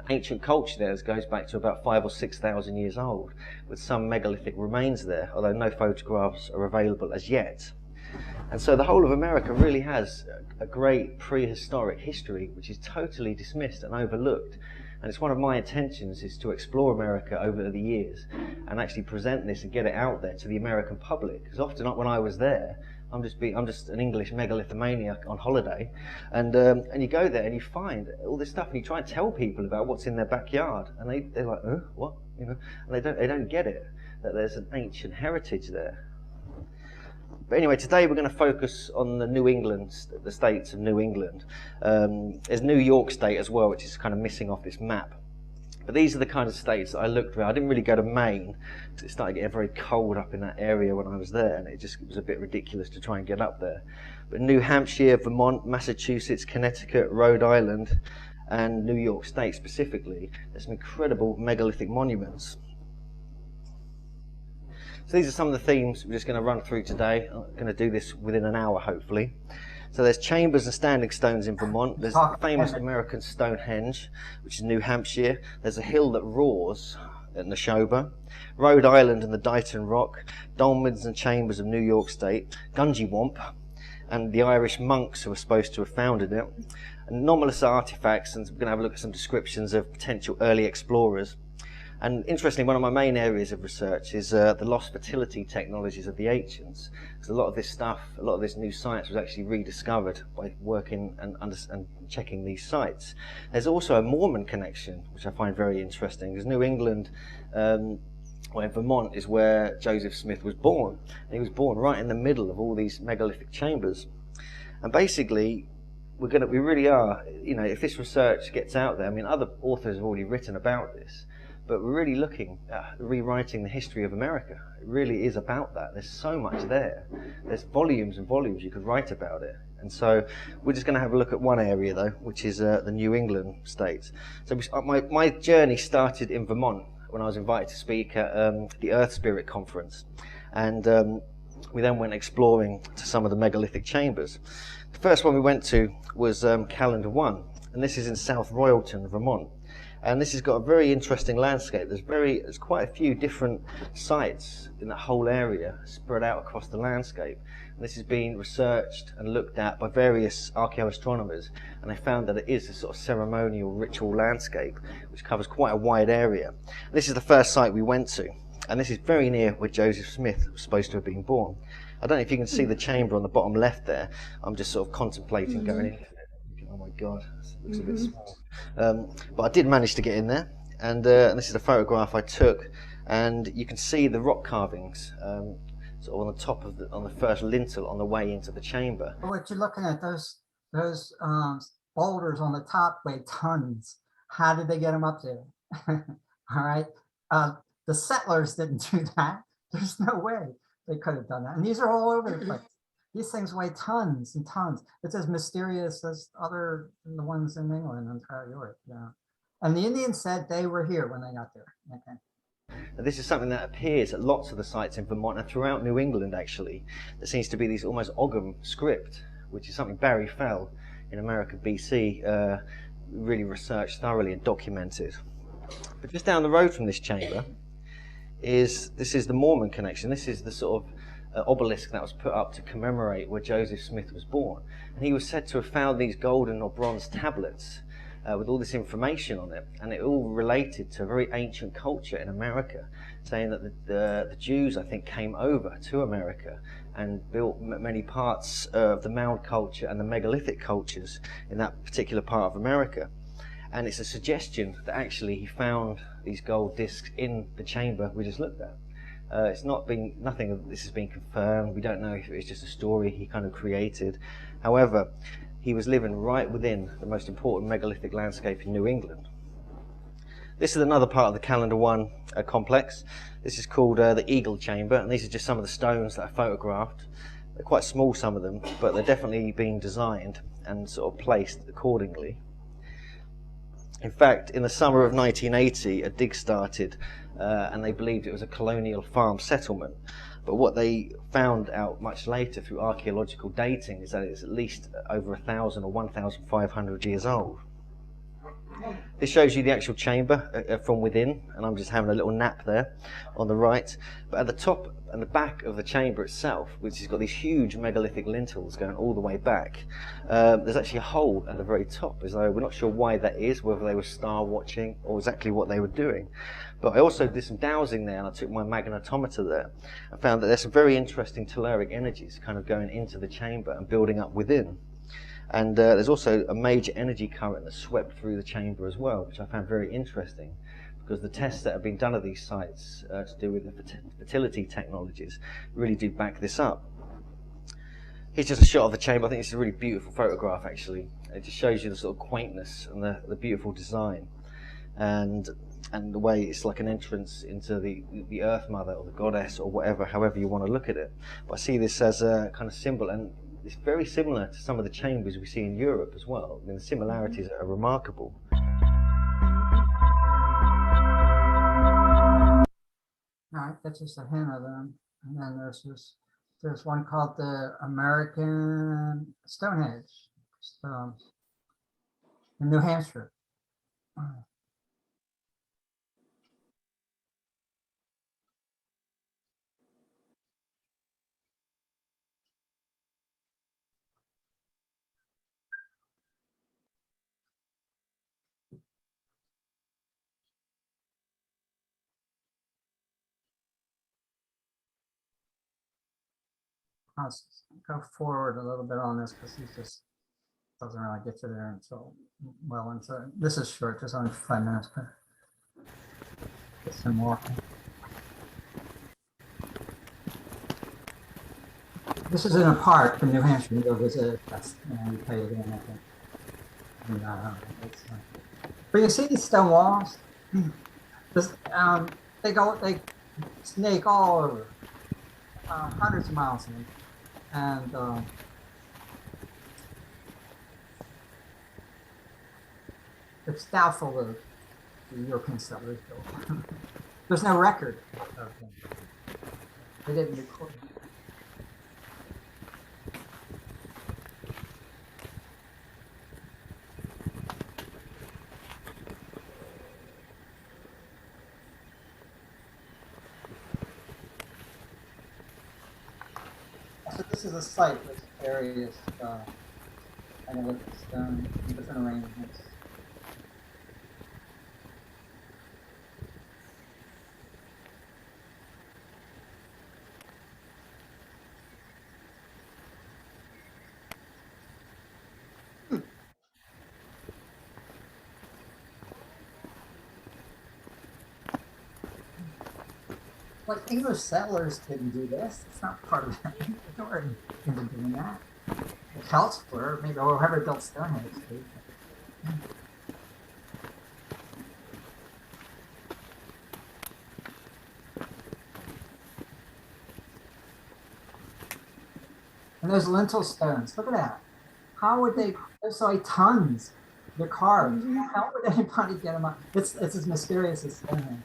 ancient culture there that goes back to about 5,000 or 6,000 years old, with some megalithic remains there, although no photographs are available as yet. And so the whole of America really has a great prehistoric history which is totally dismissed and overlooked. And it's one of my intentions is to explore America over the years and actually present this and get it out there to the American public. Because often when I was there, I'm just an English megalithomaniac on holiday, and you go there and you find all this stuff and you try and tell people about what's in their backyard, and they're like, what? You know, and they don't get it, that there's an ancient heritage there. But anyway, today we're going to focus on the New England, the states of New England. There's New York State as well, which is kind of missing off this map. But these are the kind of states that I looked at. I didn't really go to Maine, because it started getting very cold up in that area when I was there, and it was a bit ridiculous to try and get up there. But New Hampshire, Vermont, Massachusetts, Connecticut, Rhode Island, and New York State specifically, there's some incredible megalithic monuments. So these are some of the themes we're just going to run through today. I'm going to do this within an hour, hopefully. So there's chambers and standing stones in Vermont. There's the famous American Stonehenge, which is New Hampshire. There's a hill that roars at Neshoba. Rhode Island and the Dighton Rock. Dolmens and chambers of New York State. Gunjewamp, and the Irish monks who are supposed to have founded it. Anomalous artifacts, and we're going to have a look at some descriptions of potential early explorers. And interestingly, one of my main areas of research is the lost fertility technologies of the ancients. Because a lot of this stuff, a lot of this new science was actually rediscovered by working and checking these sites. There's also a Mormon connection, which I find very interesting, because New England, well, Vermont is where Joseph Smith was born. And he was born right in the middle of all these megalithic chambers. And basically, we really are, you know, if this research gets out there, I mean, other authors have already written about this, but we're really looking at rewriting the history of America. It really is about that. There's so much there. There's volumes and volumes you could write about it. And so we're just going to have a look at one area, though, which is the New England states. So my journey started in Vermont when I was invited to speak at the Earth Spirit Conference. And we then went exploring to some of the megalithic chambers. The first one we went to was Calendar 1, and this is in South Royalton, Vermont. And this has got a very interesting landscape. There's quite a few different sites in that whole area spread out across the landscape. And this has been researched and looked at by various archaeoastronomers, and they found that it is a sort of ceremonial ritual landscape which covers quite a wide area. This is the first site we went to, and this is very near where Joseph Smith was supposed to have been born. I don't know if you can see the chamber on the bottom left there. I'm just sort of contemplating going into it. Oh my God, it looks a bit small. But I did manage to get in there, and this is a photograph I took, and you can see the rock carvings sort of on the top of on the first lintel on the way into the chamber. What you're looking at, those boulders on the top weigh tons. How did they get them up there? All right, the settlers didn't do that. There's no way they could have done that, and these are all over the place. These things weigh tons and tons. It's as mysterious as the ones in England and throughout Europe. Yeah. And the Indians said they were here when they got there. Okay. Now, this is something that appears at lots of the sites in Vermont and throughout New England, actually. There seems to be these almost Ogham script, which is something Barry Fell in America, BC, really researched thoroughly and documented. But just down the road from this chamber is the Mormon Connection. This is the sort of obelisk that was put up to commemorate where Joseph Smith was born, and he was said to have found these golden or bronze tablets with all this information on it, and it all related to a very ancient culture in America, saying that the Jews, I think, came over to America and built many parts of the mound culture and the megalithic cultures in that particular part of America. And it's a suggestion that actually he found these gold discs in the chamber we just looked at. It's not been, nothing of this has been confirmed. We don't know if it was just a story he kind of created. However, he was living right within the most important megalithic landscape in New England. This is another part of the Calendar One complex. This is called the Eagle Chamber, and these are just some of the stones that I photographed. They're quite small, some of them, but they're definitely being designed and sort of placed accordingly. In fact, in the summer of 1980, a dig started, and they believed it was a colonial farm settlement. But what they found out much later through archaeological dating is that it's at least over 1,000 or 1,500 years old. This shows you the actual chamber from within, and I'm just having a little nap there on the right. But at the top and the back of the chamber itself, which has got these huge megalithic lintels going all the way back, there's actually a hole at the very top, as though we're not sure why that is, whether they were star watching or exactly what they were doing. But I also did some dowsing there, and I took my magnetometer there and found that there's some very interesting telluric energies kind of going into the chamber and building up within. And there's also a major energy current that swept through the chamber as well, which I found very interesting, because the tests that have been done at these sites to do with the fertility technologies really do back this up. Here's just a shot of the chamber. I think it's a really beautiful photograph, actually. It just shows you the sort of quaintness and the beautiful design, and the way it's like an entrance into the Earth Mother or the Goddess or whatever, however you want to look at it. But I see this as a kind of symbol, and it's very similar to some of the chambers we see in Europe as well. I mean, the similarities are remarkable. All right, that's just a hint of them. And then there's one called the American Stonehenge in New Hampshire. I'll go forward a little bit on this because he just doesn't really get to there until well into. This is short, just only 5 minutes, but get some walking. This is in a park in New Hampshire. You go visit. And you pay it in, I think. And, but you see these stone walls? This, they snake all over, hundreds of miles in. And it's doubtful that the European settlers built. There's no record of them. They didn't record them. So this is a site with various kind of with stone in different arrangements. Like English settlers didn't do this. It's not part of it. They weren't into doing that. The Celts were, maybe whoever built Stonehenge. And those lintel stones, look at that. How would they, there's like tons. They're carved. How would anybody get them up? It's as mysterious as Stonehenge.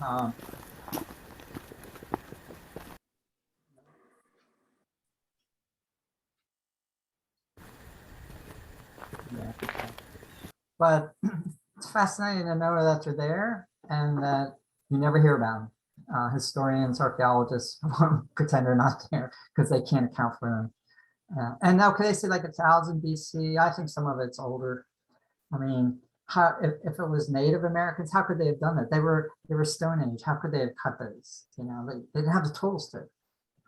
Um, yeah. But it's fascinating to know that they're there and that you never hear about them. Historians, archaeologists pretend they're not there because they can't account for them. And now, could they say like 1000 BC? I think some of it's older. I mean, how if it was Native Americans, how could they have done that? They were Stonehenge. How could they have cut those? You know, they didn't have the tools to.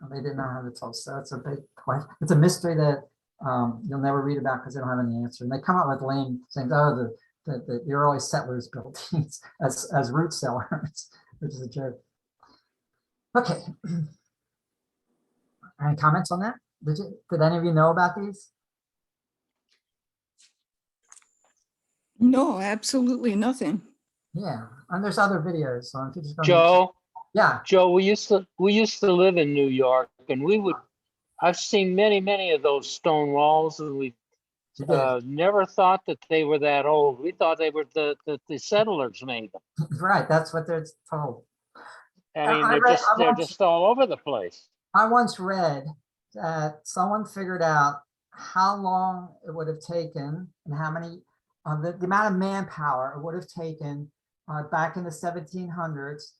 They did not have the tools. So it's a big question. It's a mystery that you'll never read about because they don't have any answer. And they come up with lame things. Oh, the early settlers built these as root cellars, which is a joke. Okay. Any comments on that? Did any of you know about these? No, absolutely nothing. Yeah, and there's other videos. So if you just go Joe, yeah, Joe, we used to live in New York, and I've seen many of those stone walls, and we never thought that they were that old. We thought they were the settlers made them. right. That's what they're told. I mean, they're just all over the place. I once read that someone figured out how long it would have taken and how many, the amount of manpower it would have taken back in the 1700s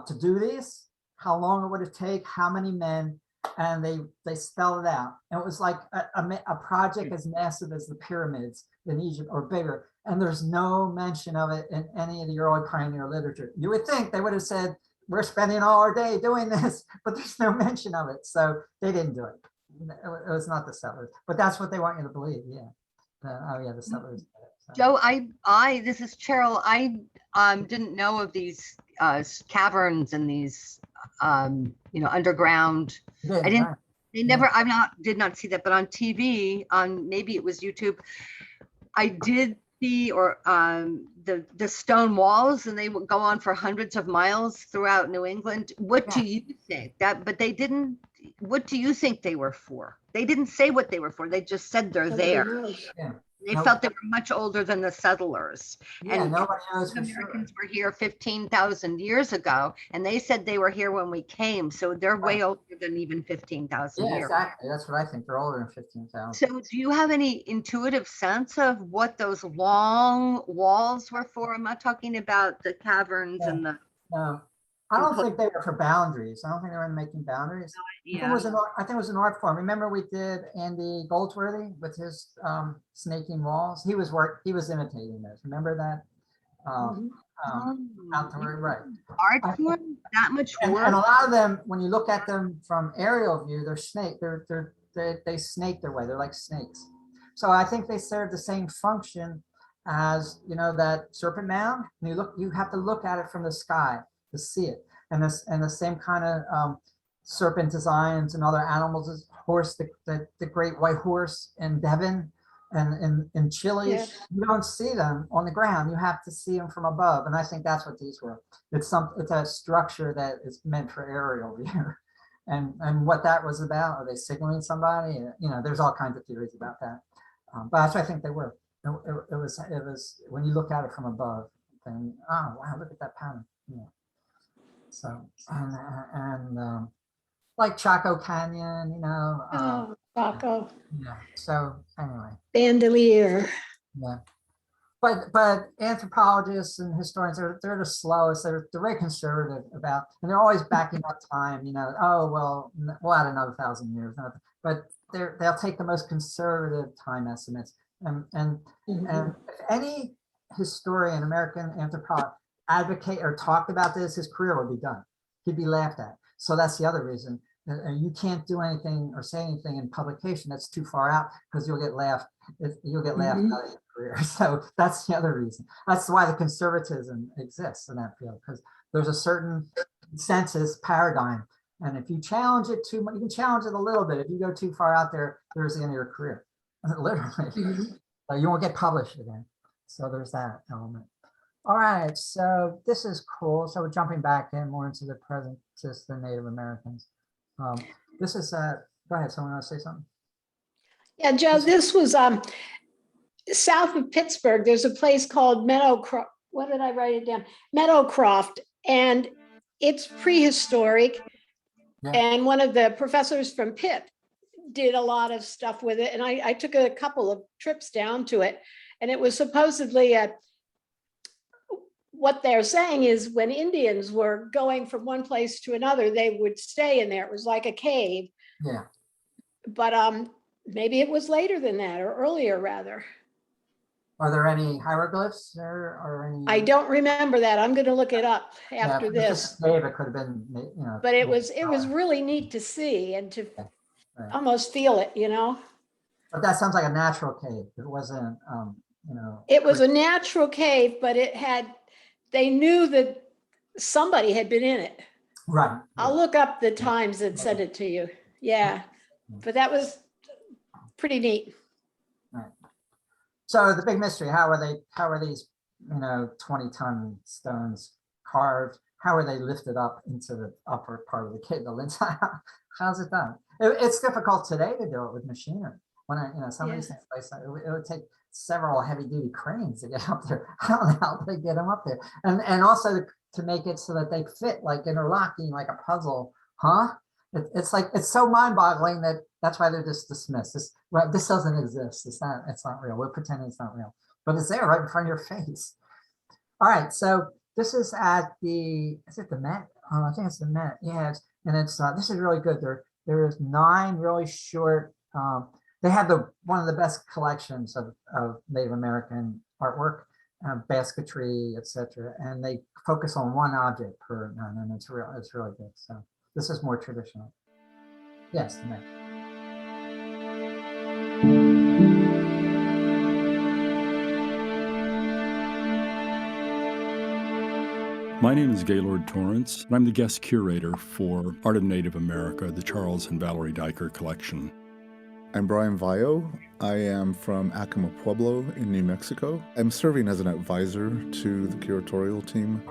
to do these, how long it would have taken, how many men, and they spelled it out. And it was like a project as massive as the pyramids in Egypt or bigger. And there's no mention of it in any of the early pioneer literature. You would think they would have said, we're spending all our day doing this, but there's no mention of it. So they didn't do it. It was not the settlers, but that's what they want you to believe. Yeah. Oh yeah, the settlers. So. Joe, this is Cheryl. I didn't know of these caverns and these, underground. Yeah, I didn't. Right. They never. Did not see that, but on TV, on maybe it was YouTube, I did see the stone walls, and they would go on for hundreds of miles throughout New England. What do you think but they didn't? What do you think they were for? They didn't say what they were for. They just said they're there. Yeah. They felt they were much older than the settlers. Yeah, and nobody knows for Americans were here 15,000 years ago, and they said they were here when we came. So they're way older than even 15,000 Yeah, years. exactly. That's what I think. They're older than 15,000. So do you have any intuitive sense of what those long walls were for? I'm not talking about the caverns and the... No, I don't think they were for boundaries. I don't think they were making boundaries. I think it was an art form. Remember we did Andy Goldsworthy with his snaking walls? He was imitating those. Remember that? Right. Art form? That much work? And a lot of them, when you look at them from aerial view, they're snake. They snake their way. They're like snakes. So I think they serve the same function as that Serpent Mound. You have to look at it from the sky to see it, and the same kind of serpent designs and other animals is horse, the great white horse in Devon and in Chile. Yeah. You don't see them on the ground. You have to see them from above, and I think that's what these were. It's a structure that is meant for aerial view, and what that was about. Are they signaling somebody? There's all kinds of theories about that, but that's what I think they were. It was when you look at it from above, then oh wow, look at that pattern. Yeah. So and like Chaco Canyon, Chaco. Yeah. So anyway. Bandolier. Yeah. But anthropologists and historians they're the slowest. They're very conservative about, and they're always backing up time. Oh well, we'll add another 1,000 years. But they'll take the most conservative time estimates. And if any historian, American anthropologist, advocate or talked about this, his career would be done. He'd be laughed at. So that's the other reason. You can't do anything or say anything in publication that's too far out because you'll get laughed. You'll get laughed out of your career. So that's the other reason. That's why the conservatism exists in that field, because there's a certain consensus paradigm. And if you challenge it too much, you can challenge it a little bit. If you go too far out there, there's the end of your career. Literally. You won't get published again. So there's that element. All right, so this is cool. So we're jumping back in more into the present, just the Native Americans. This is, go ahead, someone want to say something? Yeah, Joe, this was south of Pittsburgh. There's a place called Meadowcroft. What did I write it down? Meadowcroft. And it's prehistoric. Yeah. And one of the professors from Pitt did a lot of stuff with it. And I took a couple of trips down to it. And it was supposedly what they're saying is when Indians were going from one place to another, they would stay in there. It was like a cave. Yeah. But maybe it was later than that, or earlier rather. Are there any hieroglyphs there or any? I don't remember that. I'm going to look it up after Yeah, this. Cave, it could have been, But it was really neat to see and to almost feel it, But that sounds like a natural cave. It wasn't, It was a natural cave, but they knew that somebody had been in it. Right. I'll look up the times and send it to you. Yeah, but that was pretty neat. Right. So the big mystery, how are these, 20-ton stones carved? How are they lifted up into the upper part of the cave, the lid? How's it done? It's difficult today to do it with machinery. When some of these things, it would take several heavy-duty cranes to get up there. I don't know how they get them up there, and also to make it so that they fit, like interlocking, like a puzzle, huh? It's like, it's so mind-boggling that's why they're just dismissed. This doesn't exist. It's not real. We're pretending it's not real, but it's there right in front of your face. All right, so this is at is it the Met? I think it's the Met. Yeah, and it's this is really good. There's 9 really short. They have one of the best collections of Native American artwork, basketry, etc. And they focus on one object per nun, and it's really good. So this is more traditional. Yes, the Met. My name is Gaylord Torrance, and I'm the guest curator for Art of Native America, the Charles and Valerie Diker Collection. I'm Brian Vayo. I am from Acoma Pueblo in New Mexico. I'm serving as an advisor to the curatorial team.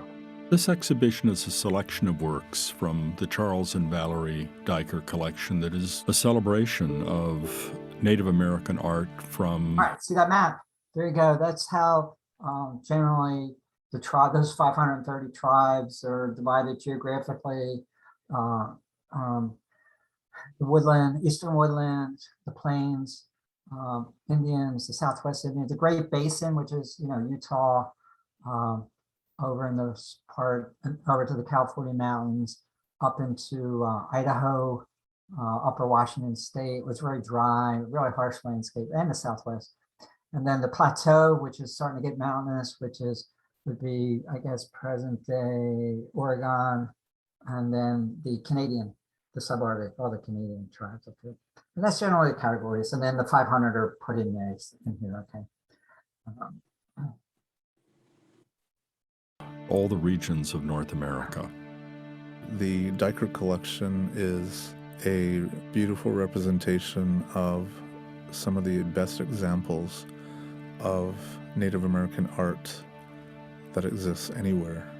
This exhibition is a selection of works from the Charles and Valerie Diker Collection that is a celebration of Native American art from... All right, see that map? There you go. That's how generally those 530 tribes are divided geographically. The woodland, eastern woodland, the plains, Indians, the Southwest Indians, the Great Basin, which is, Utah, over in this part, over to the California mountains, up into Idaho, upper Washington State, was very dry, really harsh landscape, and the Southwest. And then the plateau, which is starting to get mountainous, would be, I guess, present day Oregon, and then the Canadian, the subarctic, all the Canadian tribes up here. And that's generally the categories. And then the 500 are put in there in here, okay. all the regions of North America. The Diker collection is a beautiful representation of some of the best examples of Native American art that exists anywhere.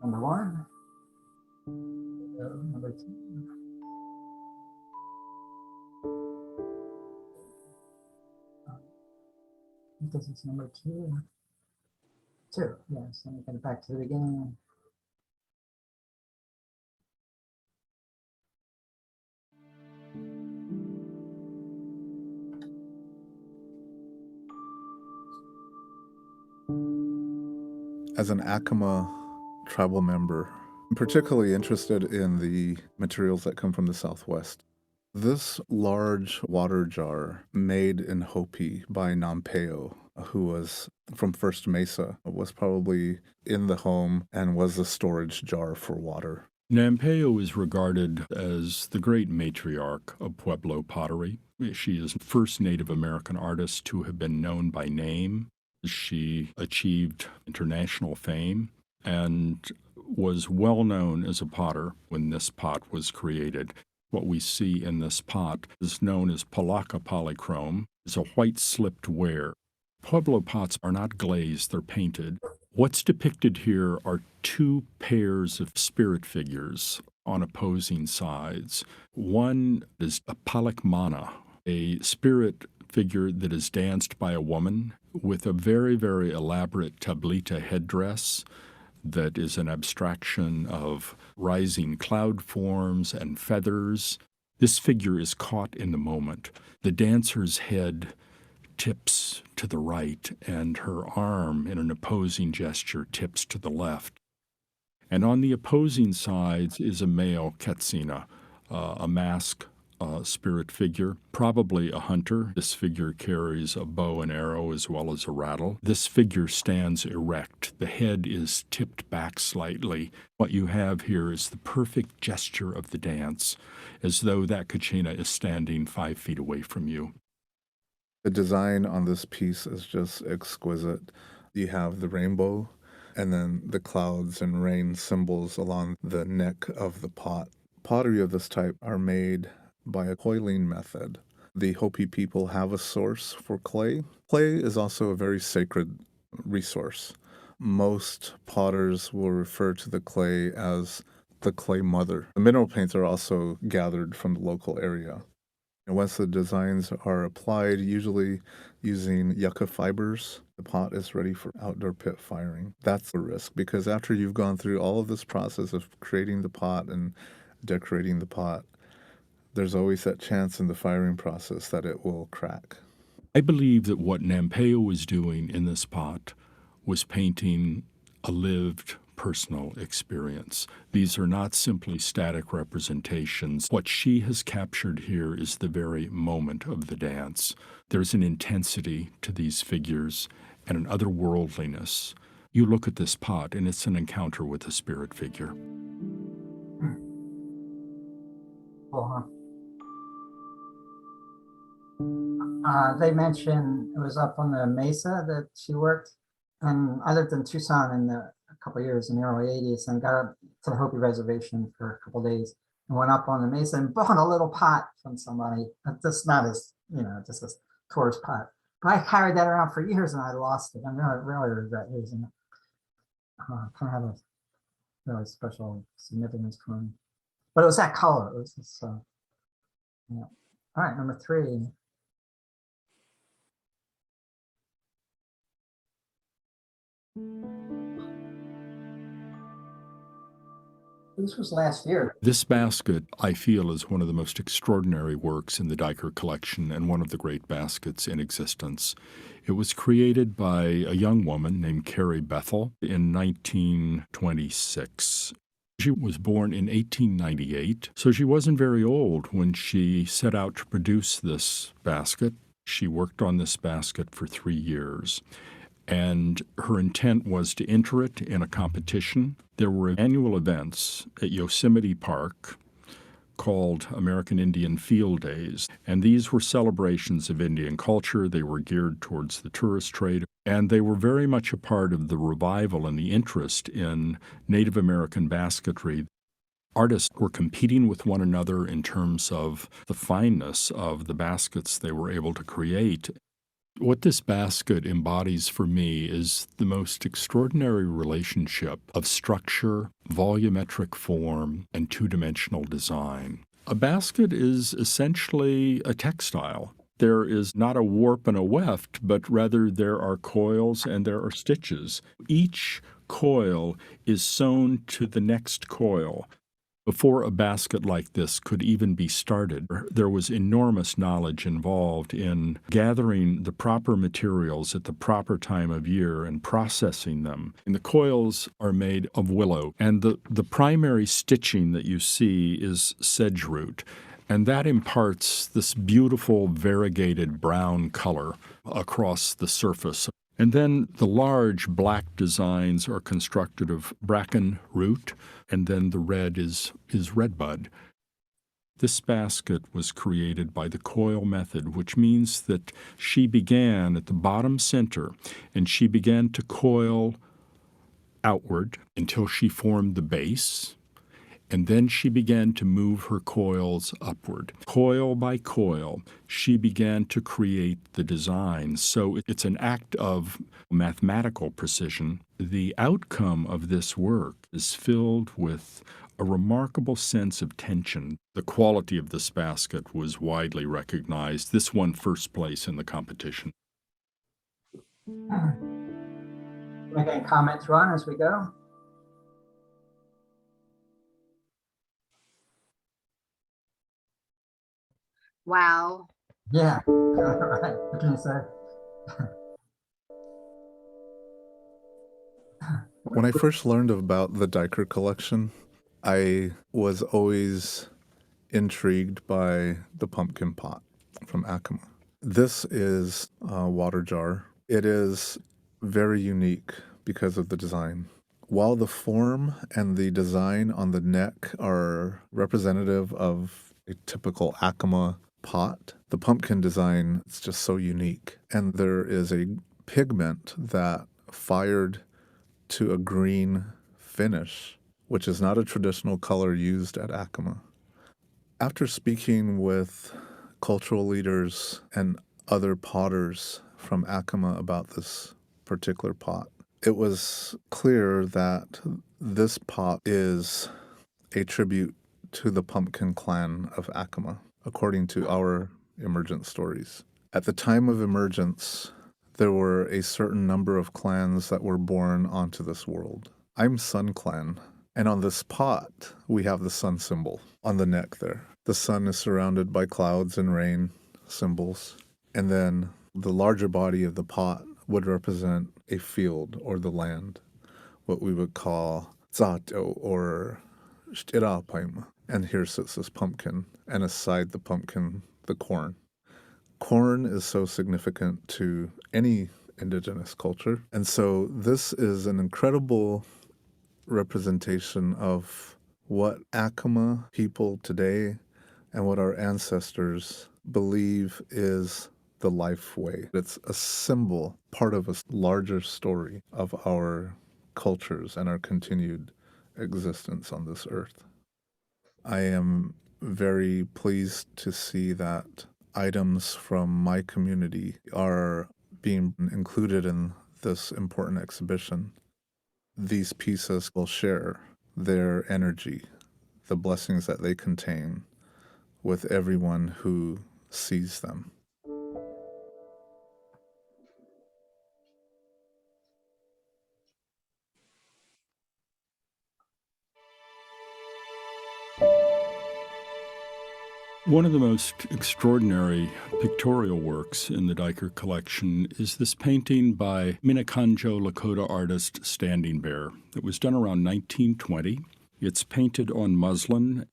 Number one. Number two. I think this is number two. Yes, let me get it back to the beginning. As an Acoma tribal member, I'm particularly interested in the materials that come from the Southwest. This large water jar made in Hopi by Nampeo, who was from First Mesa, was probably in the home and was a storage jar for water. Nampeo is regarded as the great matriarch of Pueblo pottery. She is the first Native American artist to have been known by name. She achieved international fame and was well known as a potter when this pot was created. What we see in this pot is known as palaka polychrome. It's a white slipped ware. Pueblo pots are not glazed, they're painted. What's depicted here are two pairs of spirit figures on opposing sides. One is a palakmana, a spirit figure that is danced by a woman with a very, very elaborate tablita headdress that is an abstraction of rising cloud forms and feathers. This figure is caught in the moment. The dancer's head tips to the right, and her arm, in an opposing gesture, tips to the left. And on the opposing sides is a male Katsina, a mask spirit figure, probably a hunter. This figure carries a bow and arrow as well as a rattle. This figure stands erect. The head is tipped back slightly. What you have here is the perfect gesture of the dance, as though that kachina is standing 5 feet away from you. The design on this piece is just exquisite. You have the rainbow and then the clouds and rain symbols along the neck of the pot. Pottery of this type are made by a coiling method. The Hopi people have a source for clay. Clay is also a very sacred resource. Most potters will refer to the clay as the clay mother. The mineral paints are also gathered from the local area. And once the designs are applied, usually using yucca fibers, the pot is ready for outdoor pit firing. That's the risk, because after you've gone through all of this process of creating the pot and decorating the pot, there's always that chance in the firing process that it will crack. I believe that what Nampeyo was doing in this pot was painting a lived personal experience. These are not simply static representations. What she has captured here is the very moment of the dance. There's an intensity to these figures and an otherworldliness. You look at this pot and it's an encounter with a spirit figure. They mentioned it was up on the mesa that she worked, and I lived in Tucson in a couple of years in the early 80s and got up to the Hopi reservation for a couple of days and went up on the mesa and bought a little pot from somebody. Just not as, just a tourist pot. But I carried that around for years and I lost it. I really regret losing it. Kind of have a really special significance for me. But it was that color. It was just, yeah. All right, number 3. This was last year. This basket, I feel, is one of the most extraordinary works in the Diker collection and one of the great baskets in existence. It was created by a young woman named Carrie Bethel in 1926. She was born in 1898, so she wasn't very old when she set out to produce this basket. She worked on this basket for 3 years. And her intent was to enter it in a competition. There were annual events at Yosemite Park called American Indian Field Days, and these were celebrations of Indian culture. They were geared towards the tourist trade, and they were very much a part of the revival and the interest in Native American basketry. Artists were competing with one another in terms of the fineness of the baskets they were able to create. What this basket embodies for me is the most extraordinary relationship of structure, volumetric form, and two-dimensional design. A basket is essentially a textile. There is not a warp and a weft, but rather there are coils and there are stitches. Each coil is sewn to the next coil. Before a basket like this could even be started, there was enormous knowledge involved in gathering the proper materials at the proper time of year and processing them. And the coils are made of willow, and the primary stitching that you see is sedge root, and that imparts this beautiful variegated brown color across the surface. And then the large black designs are constructed of bracken root, and then the red is redbud. This basket was created by the coil method, which means that she began at the bottom center, and she began to coil outward until she formed the base, And then she began to move her coils upward. Coil by coil, she began to create the design. So it's an act of mathematical precision. The outcome of this work is filled with a remarkable sense of tension. The quality of this basket was widely recognized. This won first place in the competition. Make any comments, Ron, as we go? Wow. Yeah, right. What can you say? When I first learned about the Diker collection, I was always intrigued by the pumpkin pot from Acoma. This is a water jar. It is very unique because of the design. While the form and the design on the neck are representative of a typical Acoma pot, the pumpkin design is just so unique. And there is a pigment that fired to a green finish, which is not a traditional color used at Acoma. After speaking with cultural leaders and other potters from Acoma about this particular pot, it was clear that this pot is a tribute to the pumpkin clan of Acoma, according to our emergent stories. At the time of emergence, there were a certain number of clans that were born onto this world. I'm Sun Clan, and on this pot, we have the sun symbol on the neck there. The sun is surrounded by clouds and rain symbols, and then the larger body of the pot would represent a field or the land, what we would call zato or stirapaima. And here sits this pumpkin, and aside the pumpkin, the corn. Corn is so significant to any indigenous culture. And so this is an incredible representation of what Acoma people today and what our ancestors believe is the life way. It's a symbol, part of a larger story of our cultures and our continued existence on this earth. I am very pleased to see that items from my community are being included in this important exhibition. These pieces will share their energy, the blessings that they contain, with everyone who sees them. One of the most extraordinary pictorial works in the Diker collection is this painting by Minakanjo Lakota artist Standing Bear. It was done around 1920. It's painted on muslin,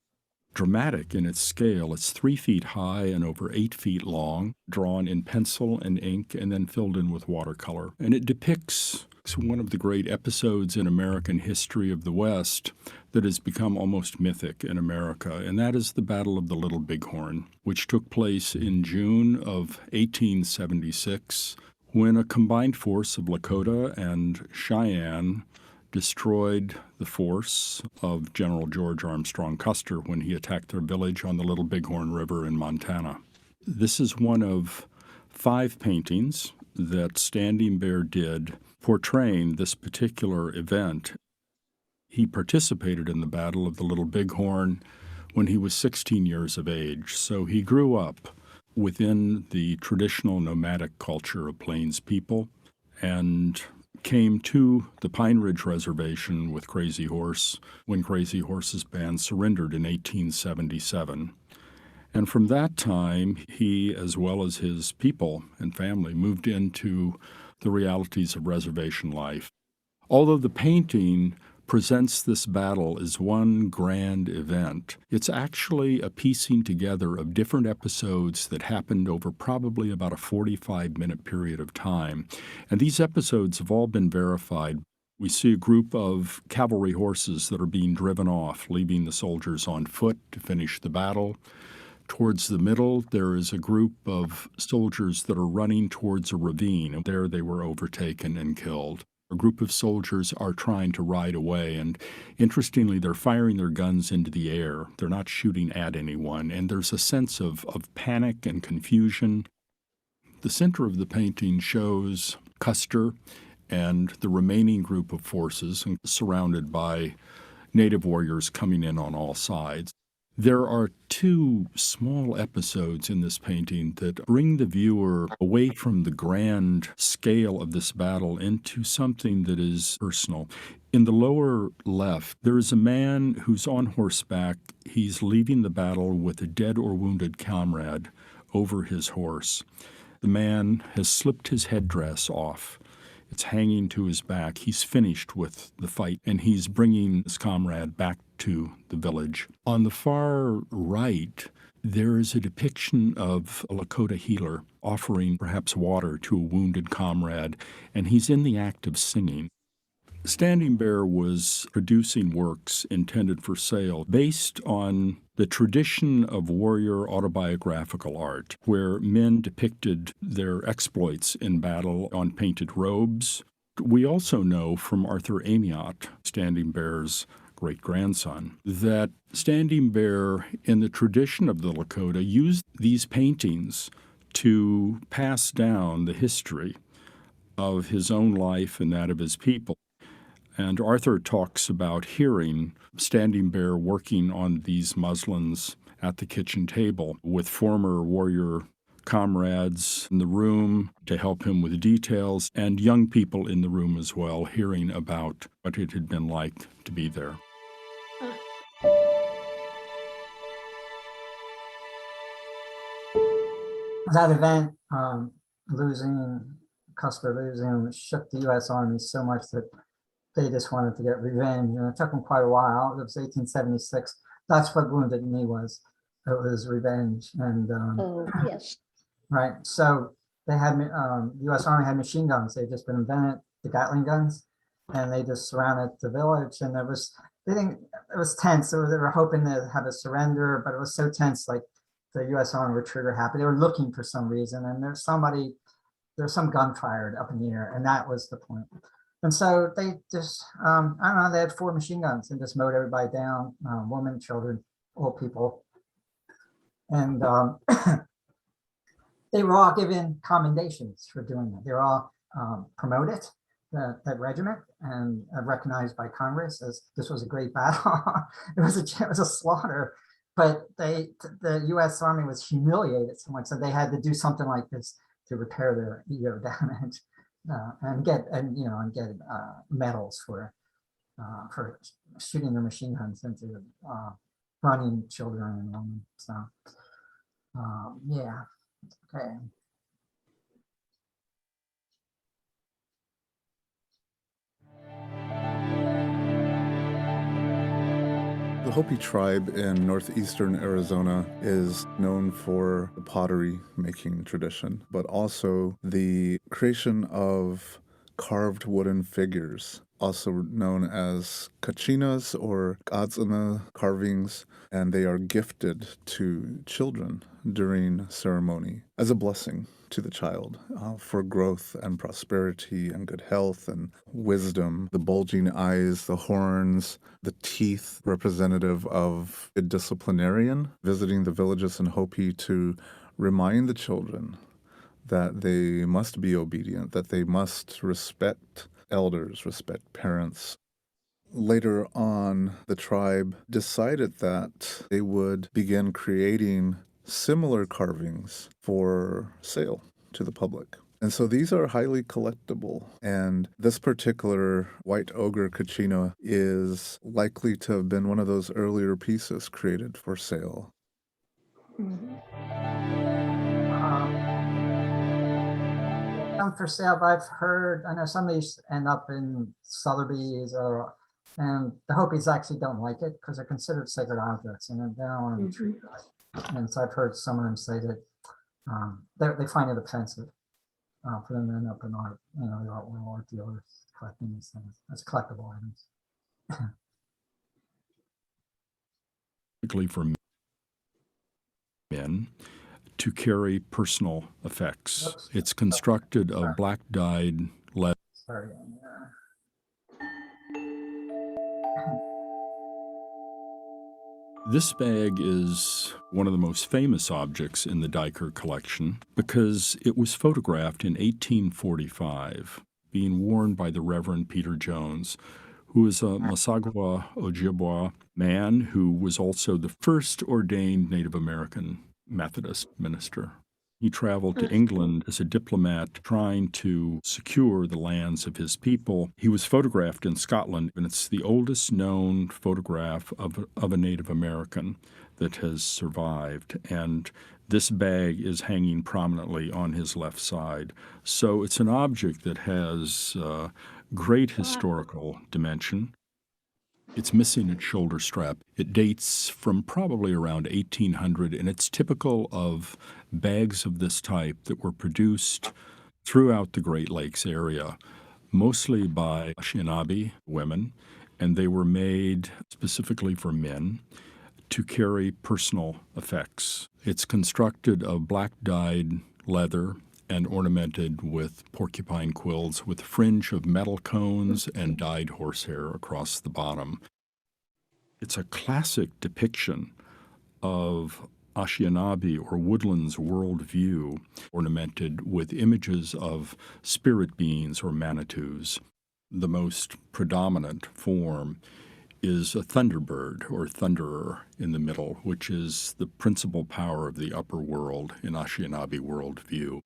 dramatic in its scale. It's 3 feet high and over 8 feet long, drawn in pencil and ink and then filled in with watercolor. And it depicts one of the great episodes in American history of the West that has become almost mythic in America, and that is the Battle of the Little Bighorn, which took place in June of 1876, when a combined force of Lakota and Cheyenne destroyed the force of General George Armstrong Custer when he attacked their village on the Little Bighorn River in Montana. This is one of 5 paintings that Standing Bear did portraying this particular event. He participated in the Battle of the Little Bighorn when he was 16 years of age, so he grew up within the traditional nomadic culture of Plains people and came to the Pine Ridge Reservation with Crazy Horse when Crazy Horse's band surrendered in 1877. And from that time, he, as well as his people and family, moved into the realities of reservation life. Although the painting presents this battle as one grand event, it's actually a piecing together of different episodes that happened over probably about a 45-minute period of time. And these episodes have all been verified. We see a group of cavalry horses that are being driven off, leaving the soldiers on foot to finish the battle. Towards the middle, there is a group of soldiers that are running towards a ravine. There they were overtaken and killed. A group of soldiers are trying to ride away, and interestingly, they're firing their guns into the air. They're not shooting at anyone, and there's a sense of panic and confusion. The center of the painting shows Custer and the remaining group of forces surrounded by native warriors coming in on all sides. There are two small episodes in this painting that bring the viewer away from the grand scale of this battle into something that is personal. In the lower left, there is a man who's on horseback. He's leaving the battle with a dead or wounded comrade over his horse. The man has slipped his headdress off. It's hanging to his back. He's finished with the fight, and he's bringing his comrade back to the village. On the far right, there is a depiction of a Lakota healer offering perhaps water to a wounded comrade, and he's in the act of singing. Standing Bear was producing works intended for sale based on the tradition of warrior autobiographical art, where men depicted their exploits in battle on painted robes. We also know from Arthur Amiot, Standing Bear's great-grandson, that Standing Bear, in the tradition of the Lakota, used these paintings to pass down the history of his own life and that of his people. And Arthur talks about hearing Standing Bear working on these muslins at the kitchen table with former warrior comrades in the room to help him with details, and young people in the room as well, hearing about what it had been like to be there. That event, Custer losing, shook the U.S. Army so much that they just wanted to get revenge, and it took them quite a while. It was 1876. That's what Wounded Knee was. It was revenge, and yes, right. So they had the U.S. Army had machine guns. They just been invented, the Gatling guns, and they just surrounded the village. And it was tense. They were hoping to have a surrender, but it was so tense. Like the U.S. Army were trigger happy. They were looking for some reason, and there's some gun fired up in the air, and that was the point. And so they just, I don't know, they had 4 machine guns and just mowed everybody down, women, children, old people. And they were all given commendations for doing that. They were all promoted, that regiment, and recognized by Congress as this was a great battle. It was a slaughter, but the U.S. Army was humiliated so much that they had to do something like this to repair their ego damage. And get medals for shooting their machine guns into running children and women. So yeah, okay. The Hopi tribe in northeastern Arizona is known for the pottery making tradition, but also the creation of carved wooden figures, also known as kachinas or kadzana carvings, and they are gifted to children during ceremony as a blessing to the child for growth and prosperity and good health and wisdom. The bulging eyes, the horns, the teeth representative of a disciplinarian visiting the villages in Hopi to remind the children that they must be obedient, that they must respect elders, respect parents. Later on, the tribe decided that they would begin creating similar carvings for sale to the public. And so these are highly collectible. And this particular white ogre kachina is likely to have been one of those earlier pieces created for sale. Some for sale, but I've heard, I know some of these end up in Sotheby's, and the Hopis actually don't like it because they're considered sacred objects, and they don't want to be treated right. And so I've heard some of them say that they find it offensive for them to end up in art, the art dealers collecting these things as collectible items. Particularly for men to carry personal effects. It's constructed of black dyed lead. Sorry. This bag is one of the most famous objects in the Diker collection because it was photographed in 1845, being worn by the Reverend Peter Jones, who is a Massagowa Ojibwa man who was also the first ordained Native American Methodist minister. He traveled to England as a diplomat trying to secure the lands of his people. He was photographed in Scotland, and it's the oldest known photograph of a Native American that has survived. And this bag is hanging prominently on his left side. So it's an object that has great historical dimension. It's missing its shoulder strap. It dates from probably around 1800, and it's typical of bags of this type that were produced throughout the Great Lakes area, mostly by Anishinaabe women, and they were made specifically for men to carry personal effects. It's constructed of black dyed leather and ornamented with porcupine quills with a fringe of metal cones and dyed horsehair across the bottom. It's a classic depiction of Anishinaabe or Woodland's worldview, ornamented with images of spirit beings or manitous. The most predominant form is a thunderbird or thunderer in the middle, which is the principal power of the upper world in Anishinaabe worldview.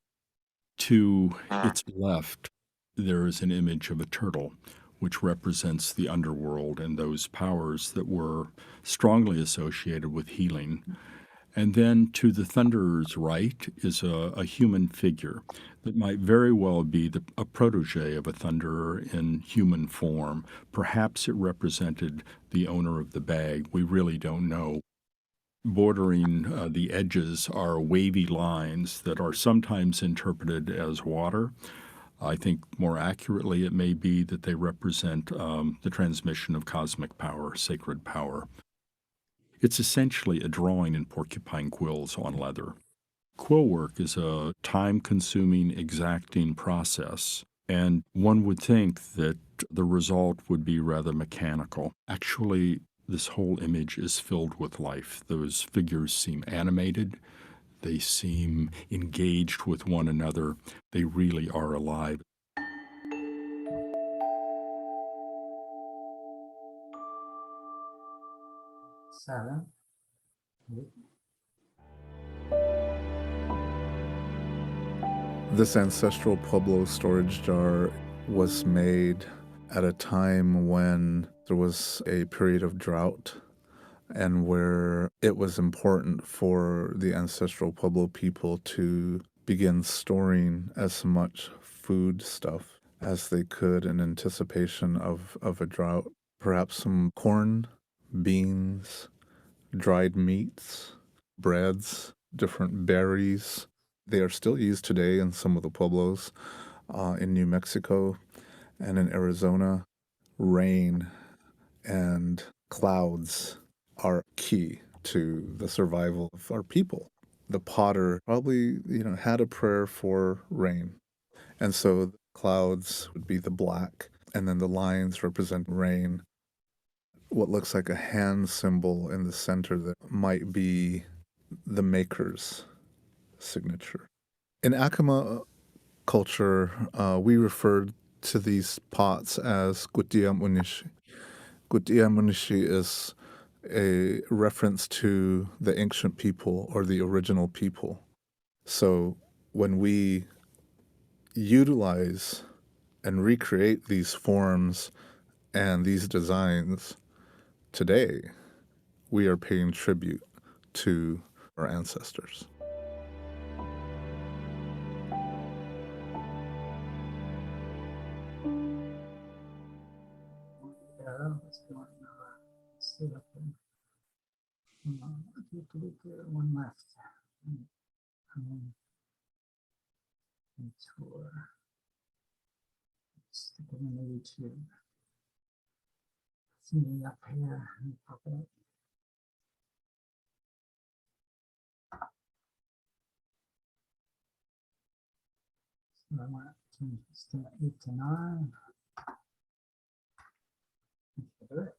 To its left, there is an image of a turtle, which represents the underworld and those powers that were strongly associated with healing. And then to the thunderer's right is a human figure that might very well be a protege of a thunderer in human form. Perhaps it represented the owner of the bag. We really don't know. Bordering the edges are wavy lines that are sometimes interpreted as water. I think more accurately it may be that they represent the transmission of cosmic power, sacred power. It's essentially a drawing in porcupine quills on leather. Quill work is a time-consuming, exacting process, and one would think that the result would be rather mechanical. Actually, this whole image is filled with life. Those figures seem animated. They seem engaged with one another. They really are alive. Seven. This ancestral Pueblo storage jar was made at a time when there was a period of drought and where it was important for the ancestral Pueblo people to begin storing as much food stuff as they could in anticipation of a drought. Perhaps some corn, beans, dried meats, breads, different berries. They are still used today in some of the pueblos in New Mexico and in Arizona. Rain and clouds are key to the survival of our people. The potter probably, had a prayer for rain. And so the clouds would be the black, and then the lines represent rain. What looks like a hand symbol in the center that might be the maker's signature. In Acoma culture, we referred to these pots as Gutiya Munishi. Gutiya Munishi is a reference to the ancient people or the original people. So when we utilize and recreate these forms and these designs today, we are paying tribute to our ancestors. One left. Tour. Stick it in the YouTube. See me up here and pop it up. So I want Change this to 8 to 9. Do it.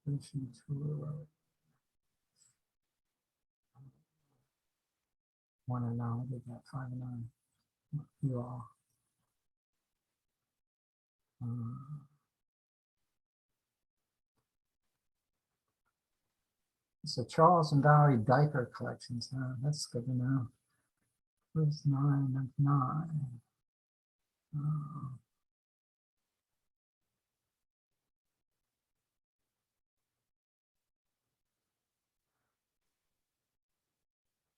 Finishing tour. 1 and 9. I did that 5 and 9. You all. It's a Charles and Valerie Diker collections. That's good to know. Where's 9 of 9?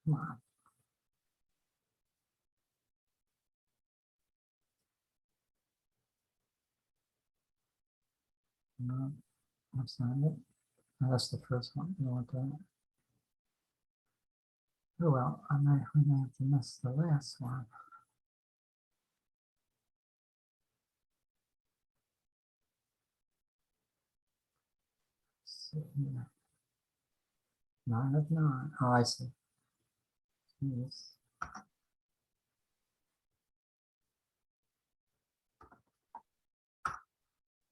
Come on. No, that's not it. No, that's the first one. You want that? Oh well, we may have to miss the last one. So, yeah. 9 of 9. Oh, I see. Yes.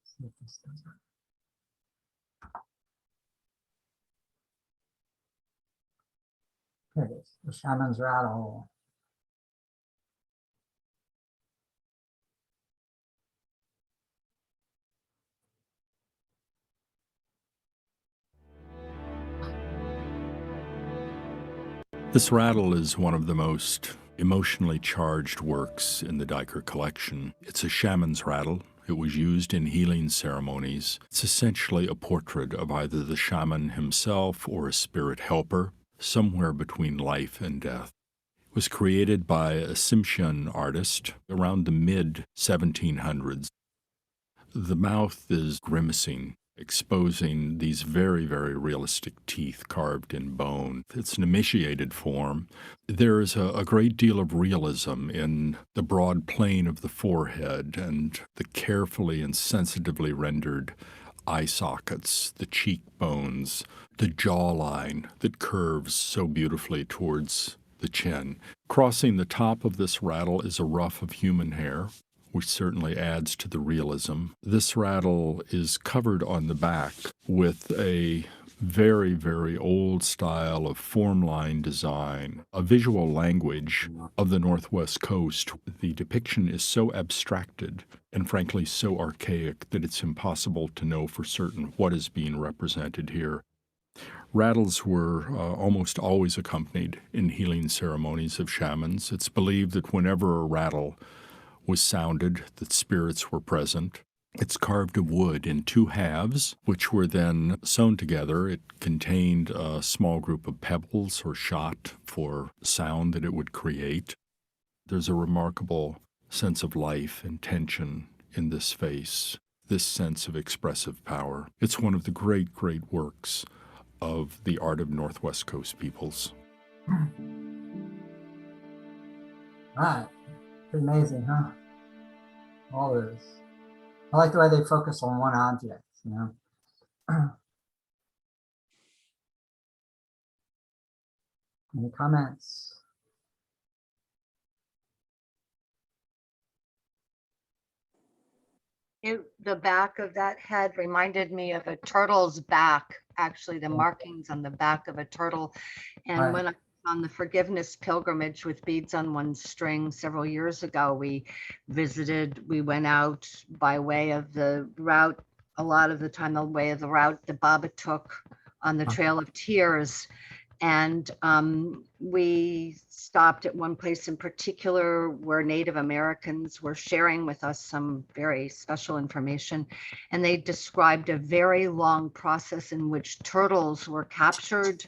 See if this does it. There it is, the shaman's rattle. This rattle is one of the most emotionally charged works in the Diker collection. It's a shaman's rattle. It was used in healing ceremonies. It's essentially a portrait of either the shaman himself or a spirit helper, somewhere between life and death. It was created by a Simpson artist around the mid-1700s. The mouth is grimacing, exposing these very, very realistic teeth carved in bone. It's an emaciated form. There is a great deal of realism in the broad plane of the forehead and the carefully and sensitively rendered eye sockets, the cheekbones, the jawline that curves so beautifully towards the chin. Crossing the top of this rattle is a ruff of human hair, which certainly adds to the realism. This rattle is covered on the back with a very, very old style of form line design, a visual language of the Northwest Coast. The depiction is so abstracted and frankly so archaic that it's impossible to know for certain what is being represented here. Rattles were almost always accompanied in healing ceremonies of shamans. It's believed that whenever a rattle was sounded, that spirits were present. It's carved of wood in 2 halves, which were then sewn together. It contained a small group of pebbles or shot for sound that it would create. There's a remarkable sense of life and tension in this face, this sense of expressive power. It's one of the great, great works of the art of Northwest Coast peoples. Right. Pretty amazing, huh? All those. I like the way they focus on one object, you know. Any comments? The back of that head reminded me of a turtle's back, actually the markings on the back of a turtle. And Right. when I was on the forgiveness pilgrimage with Beads on One String several years ago, we went out by way of the route, a lot of the time the way of the route that Baba took on the Trail of Tears. And we stopped at one place in particular where Native Americans were sharing with us some very special information. And they described a very long process in which turtles were captured,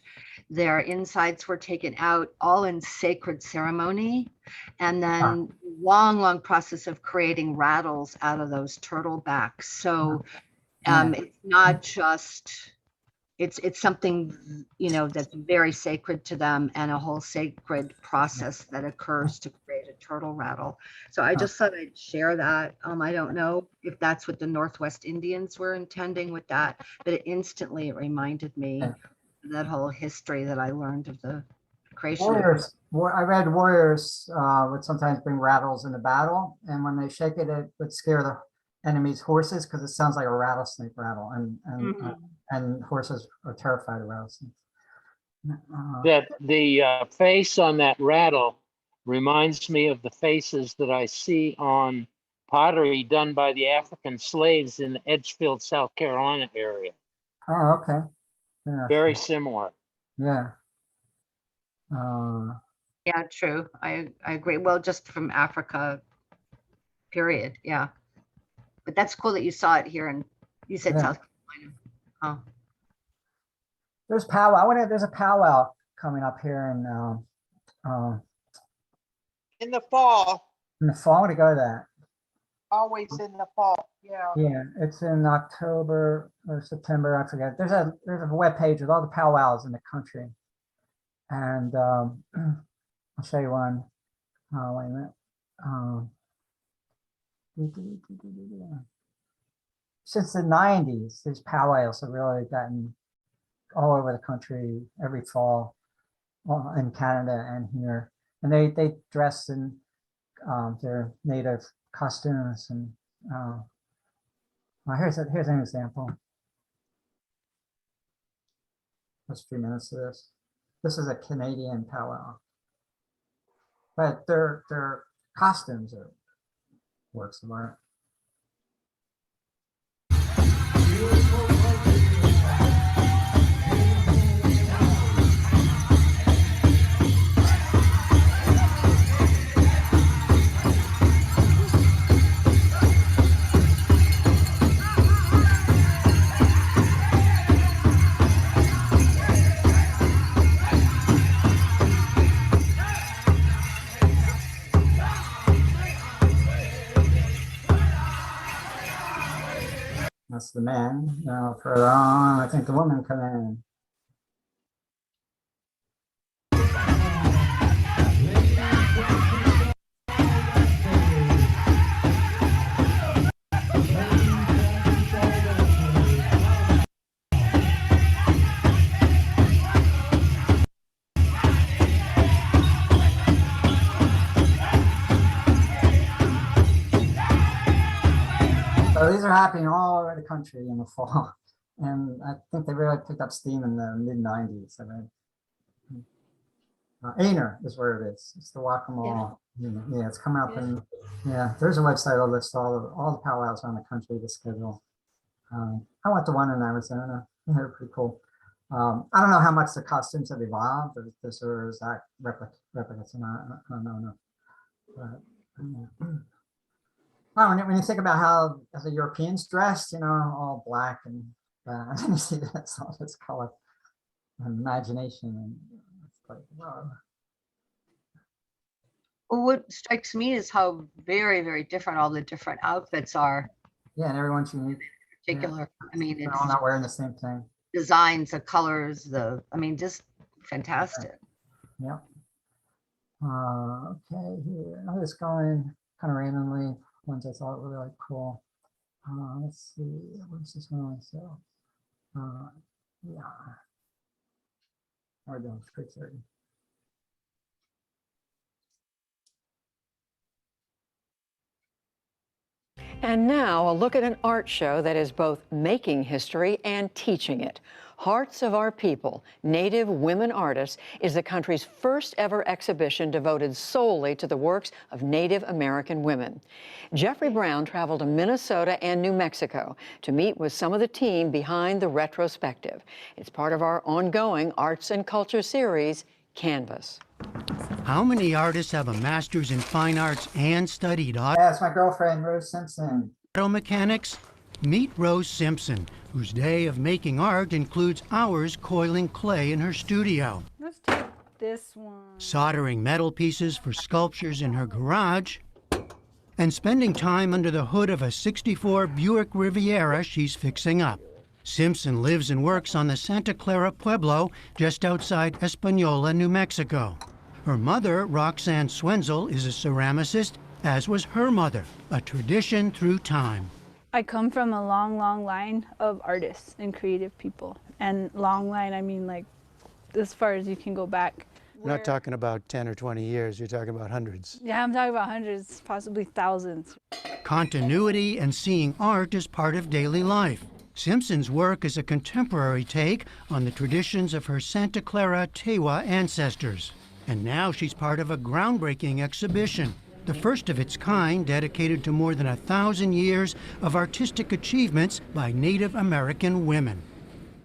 their insides were taken out, all in sacred ceremony. And then long process of creating rattles out of those turtle backs. So it's not just, it's something, you know, that's very sacred to them, and a whole sacred process that occurs to create a turtle rattle. So I just thought I'd share that. I don't know if that's what the Northwest Indians were intending with that, but it reminded me of that whole history that I learned of the desecration. Warriors, I read warriors would sometimes bring rattles in the battle, and when they shake it, it would scare the enemy's horses because it sounds like a rattlesnake rattle, and horses are terrified of rattlesnakes. That the face on that rattle reminds me of the faces that I see on pottery done by the African slaves in the Edgefield, South Carolina area. Oh, okay. Yeah. Very similar. Yeah. Yeah, true. I agree. Well, just from Africa, period. Yeah. But that's cool that you saw it here, and you said Yeah. South Carolina. Oh. There's powwow. There's a powwow coming up here In the fall, in the fall. I want to go to that. always in the fall. Yeah. Yeah, it's in October or September. I forget. There's a web page with all the powwows in the country, and I'll show you one. Wait a minute. Since the 90s, these powwows have really gotten all over the country every fall, in Canada and here, and they dress in their native costumes. And here's an example. Just a few minutes of this. This is a Canadian powwow, but their costumes are works of art. That's the man. Now further on, I think the woman come in. So these are happening all over the country in the fall, and I think they really picked up steam in the mid-90s. I mean, Aner is where it is. It's the Whack-A-Mole. Yeah, it's come out, and yeah, there's a website that'll list all the powwows around the country, the schedule. I went to one in Arizona. They're pretty cool. I don't know how much the costumes have evolved, or if this or is that replicas or not. I don't know. But, when you think about how the Europeans dressed, all black and you see that's all this color and imagination, and it's like, wow. Well, what strikes me is how very, very different all the different outfits are. Yeah, and everyone's unique. Particular. Yeah. I mean, they're all not wearing the same thing. Designs, the colors, just fantastic. Yeah. Okay, here. I'm just going kind of randomly. Ones I thought were really cool. Let's see, what's this one? So, yeah. We're doing quick 30. And now a look at an art show that is both making history and teaching it. Hearts of Our People, Native Women Artists, is the country's first ever exhibition devoted solely to the works of Native American women. Jeffrey Brown traveled to Minnesota and New Mexico to meet with some of the team behind the retrospective. It's part of our ongoing arts and culture series, Canvas. How many artists have a master's in fine arts and studied Yeah, it's my girlfriend, Rose Simpson. auto mechanics? Meet Rose Simpson, whose day of making art includes hours coiling clay in her studio, Let's take this one. soldering metal pieces for sculptures in her garage, and spending time under the hood of a '64 Buick Riviera she's fixing up. Simpson lives and works on the Santa Clara Pueblo, just outside Espanola, New Mexico. Her mother, Roxanne Swenzel, is a ceramicist, as was her mother, a tradition through time. I come from a long, long line of artists and creative people. And long line, I mean like as far as you can go back. We're not talking about 10 or 20 years, you're talking about hundreds. Yeah, I'm talking about hundreds, possibly thousands. Continuity and seeing art as part of daily life. Simpson's work is a contemporary take on the traditions of her Santa Clara Tewa ancestors. And now she's part of a groundbreaking exhibition, the first of its kind dedicated to more than 1,000 years of artistic achievements by Native American women.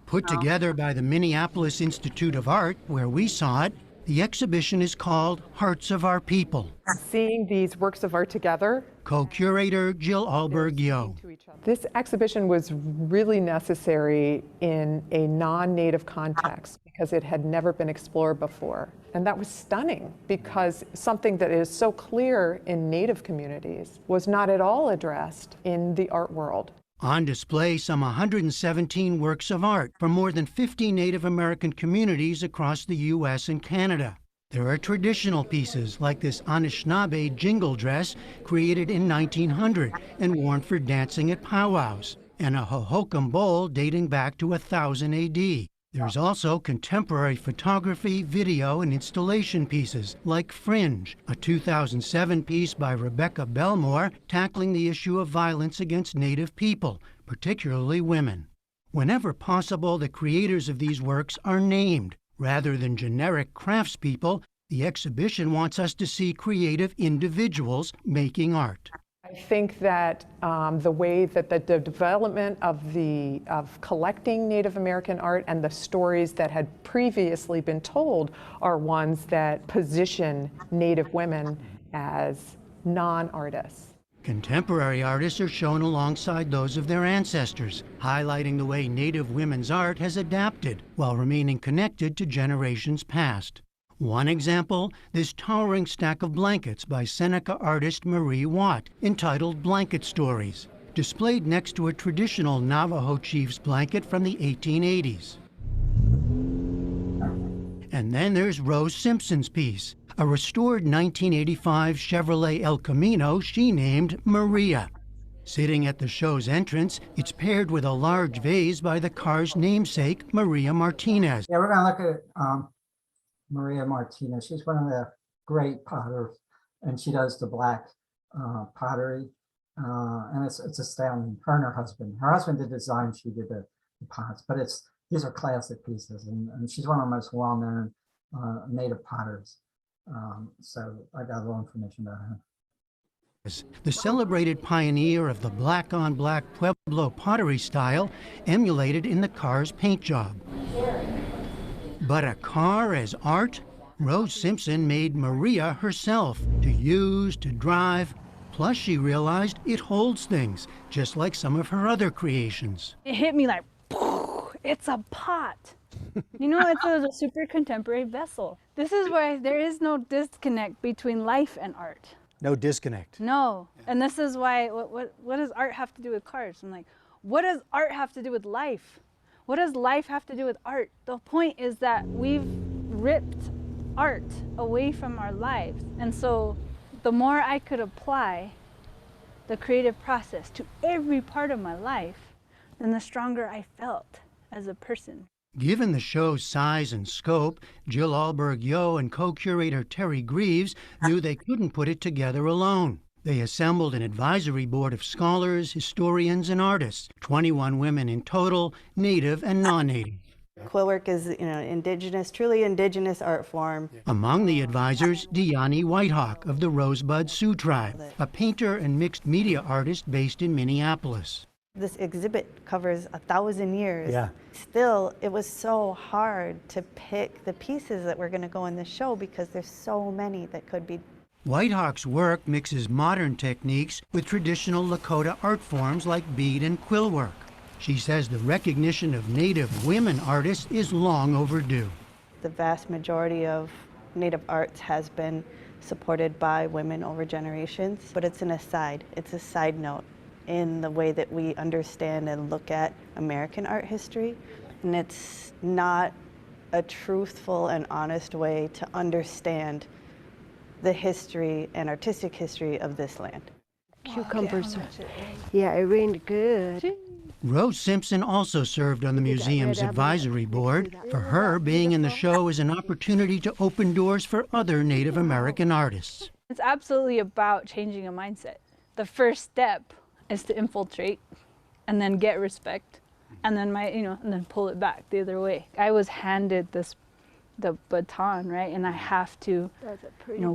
Put together by the Minneapolis Institute of Art, where we saw it, the exhibition is called Hearts of Our People. Seeing these works of art together. Co-curator Jill Alberg-Yo. This exhibition was really necessary in a non-Native context because it had never been explored before. And that was stunning because something that is so clear in Native communities was not at all addressed in the art world. On display, some 117 works of art from more than 50 Native American communities across the U.S. and Canada. There are traditional pieces like this Anishinaabe jingle dress created in 1900 and worn for dancing at powwows, and a Hohokam bowl dating back to 1000 AD. There's also contemporary photography, video, and installation pieces like Fringe, a 2007 piece by Rebecca Belmore tackling the issue of violence against Native people, particularly women. Whenever possible, the creators of these works are named. Rather than generic craftspeople, the exhibition wants us to see creative individuals making art. I think that the way that the development of collecting Native American art and the stories that had previously been told are ones that position Native women as non-artists. Contemporary artists are shown alongside those of their ancestors, highlighting the way Native women's art has adapted while remaining connected to generations past. One example, this towering stack of blankets by Seneca artist Marie Watt, entitled Blanket Stories, displayed next to a traditional Navajo chief's blanket from the 1880s. And then there's Rose Simpson's piece, a restored 1985 Chevrolet El Camino she named Maria. Sitting at the show's entrance, it's paired with a large vase by the car's namesake, Maria Martinez. Yeah, we're going to look at Maria Martinez. She's one of the great potters, and she does the black pottery, and it's astounding. Her and her husband. Her husband did design, she did the pots, but these are classic pieces, and she's one of the most well-known Native potters. So I got a little information about her. The celebrated pioneer of the black-on-black Pueblo pottery style emulated in the car's paint job. But a car as art? Rose Simpson made Maria herself, to use, to drive. Plus, she realized it holds things, just like some of her other creations. It hit me like, it's a pot. You know, it's a super contemporary vessel. This is why there is no disconnect between life and art. No disconnect. No. And this is why, what does art have to do with cars? I'm like, what does art have to do with life? What does life have to do with art? The point is that we've ripped art away from our lives. And so the more I could apply the creative process to every part of my life, then the stronger I felt as a person. Given the show's size and scope, Jill Alberg-Yo and co-curator Terry Greaves knew they couldn't put it together alone. They assembled an advisory board of scholars, historians, and artists, 21 women in total, Native and non-Native. Quill work is, indigenous, truly indigenous art form. Among the advisors, Deani Whitehawk of the Rosebud Sioux Tribe, a painter and mixed media artist based in Minneapolis. This exhibit covers 1,000 years. Yeah. Still, it was so hard to pick the pieces that were going to go in the show because there's so many that could be. Whitehawk's work mixes modern techniques with traditional Lakota art forms like bead and quill work. She says the recognition of Native women artists is long overdue. The vast majority of Native arts has been supported by women over generations, but it's an aside. It's a side note in the way that we understand and look at American art history. And it's not a truthful and honest way to understand the history and artistic history of this land. Cucumbers, yeah, it rained good. Rose Simpson also served on the museum's advisory board. For her, being in the show is an opportunity to open doors for other Native American artists. It's absolutely about changing a mindset. The first step is to infiltrate and then get respect and then and then pull it back the other way. I was handed the baton, right? And I have to,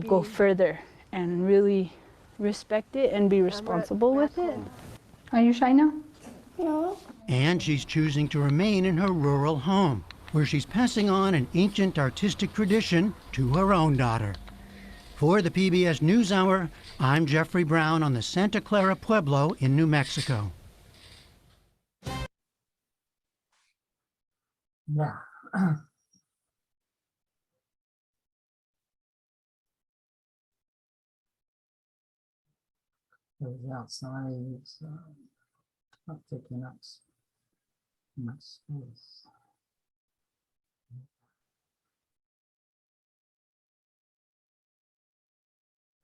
go further and really respect it and be responsible with it. Are you shy now? No. And she's choosing to remain in her rural home, where she's passing on an ancient artistic tradition to her own daughter. For the PBS NewsHour, I'm Jeffrey Brown on the Santa Clara Pueblo in New Mexico. Yeah. Goes outside, it's not taking up much space.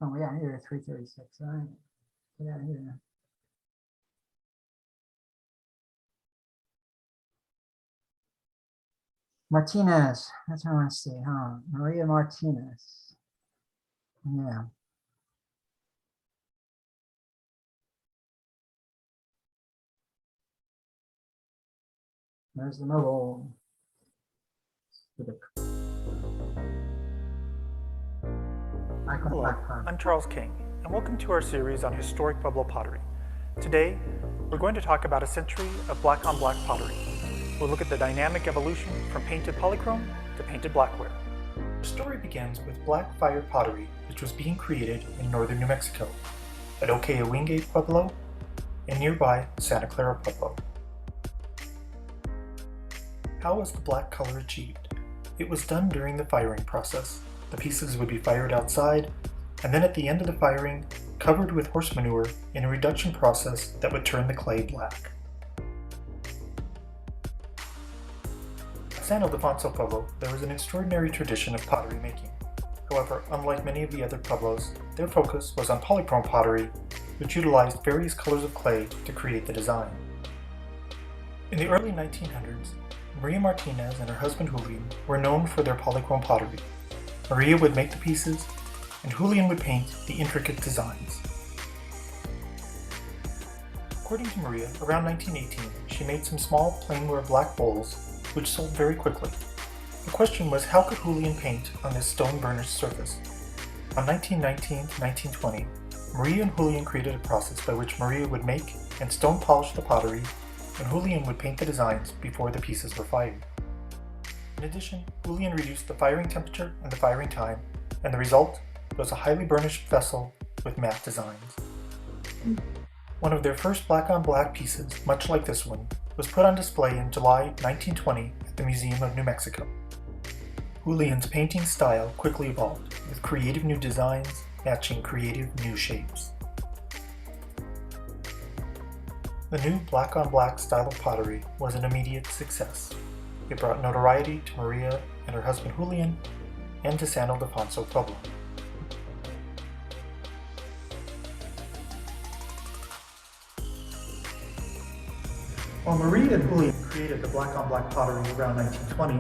Oh, we got here 3:36. All right, get out of here. Martinez, that's what I want to see, huh? Maria Martinez. Yeah. There's the mobile. Hello, I'm Charles King, and welcome to our series on historic Pueblo pottery. Today, we're going to talk about a century of black-on-black pottery. We'll look at the dynamic evolution from painted polychrome to painted blackware. The story begins with black-fired pottery, which was being created in northern New Mexico, at Okayawingay Pueblo and nearby Santa Clara Pueblo. How was the black color achieved? It was done during the firing process. The pieces would be fired outside, and then at the end of the firing, covered with horse manure in a reduction process that would turn the clay black. At San Ildefonso Pueblo, there was an extraordinary tradition of pottery making. However, unlike many of the other pueblos, their focus was on polychrome pottery, which utilized various colors of clay to create the design. In the early 1900s, Maria Martinez and her husband Julian were known for their polychrome pottery. Maria would make the pieces, and Julian would paint the intricate designs. According to Maria, around 1918, she made some small plainware black bowls, which sold very quickly. The question was, how could Julian paint on this stone burnished surface? From 1919 to 1920, Maria and Julian created a process by which Maria would make and stone polish the pottery, and Julian would paint the designs before the pieces were fired. In addition, Julian reduced the firing temperature and the firing time, and the result was a highly burnished vessel with matte designs. One of their first black-on-black pieces, much like this one, was put on display in July 1920 at the Museum of New Mexico. Julian's painting style quickly evolved, with creative new designs matching creative new shapes. The new black-on-black style of pottery was an immediate success. It brought notoriety to Maria and her husband Julian, and to San Ildefonso Pueblo. While Maria and Julian created the black-on-black pottery around 1920,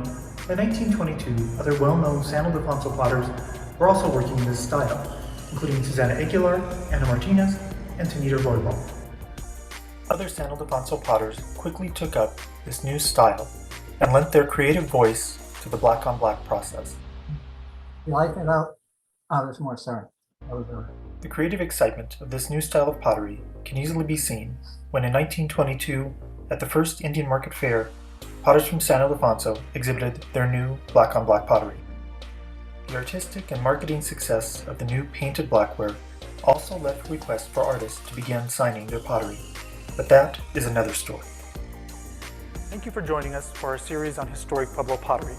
by 1922, other well-known San Ildefonso potters were also working in this style, including Susana Aguilar, Ana Martinez, and Tanita Roybal. Other San Ildefonso potters quickly took up this new style and lent their creative voice to the black-on-black process. You like it out? Oh, there's more, sorry. The creative excitement of this new style of pottery can easily be seen when in 1922, at the first Indian Market Fair, potters from San Ildefonso exhibited their new black-on-black pottery. The artistic and marketing success of the new painted blackware also led for requests for artists to begin signing their pottery. But that is another story. Thank you for joining us for our series on historic Pueblo pottery.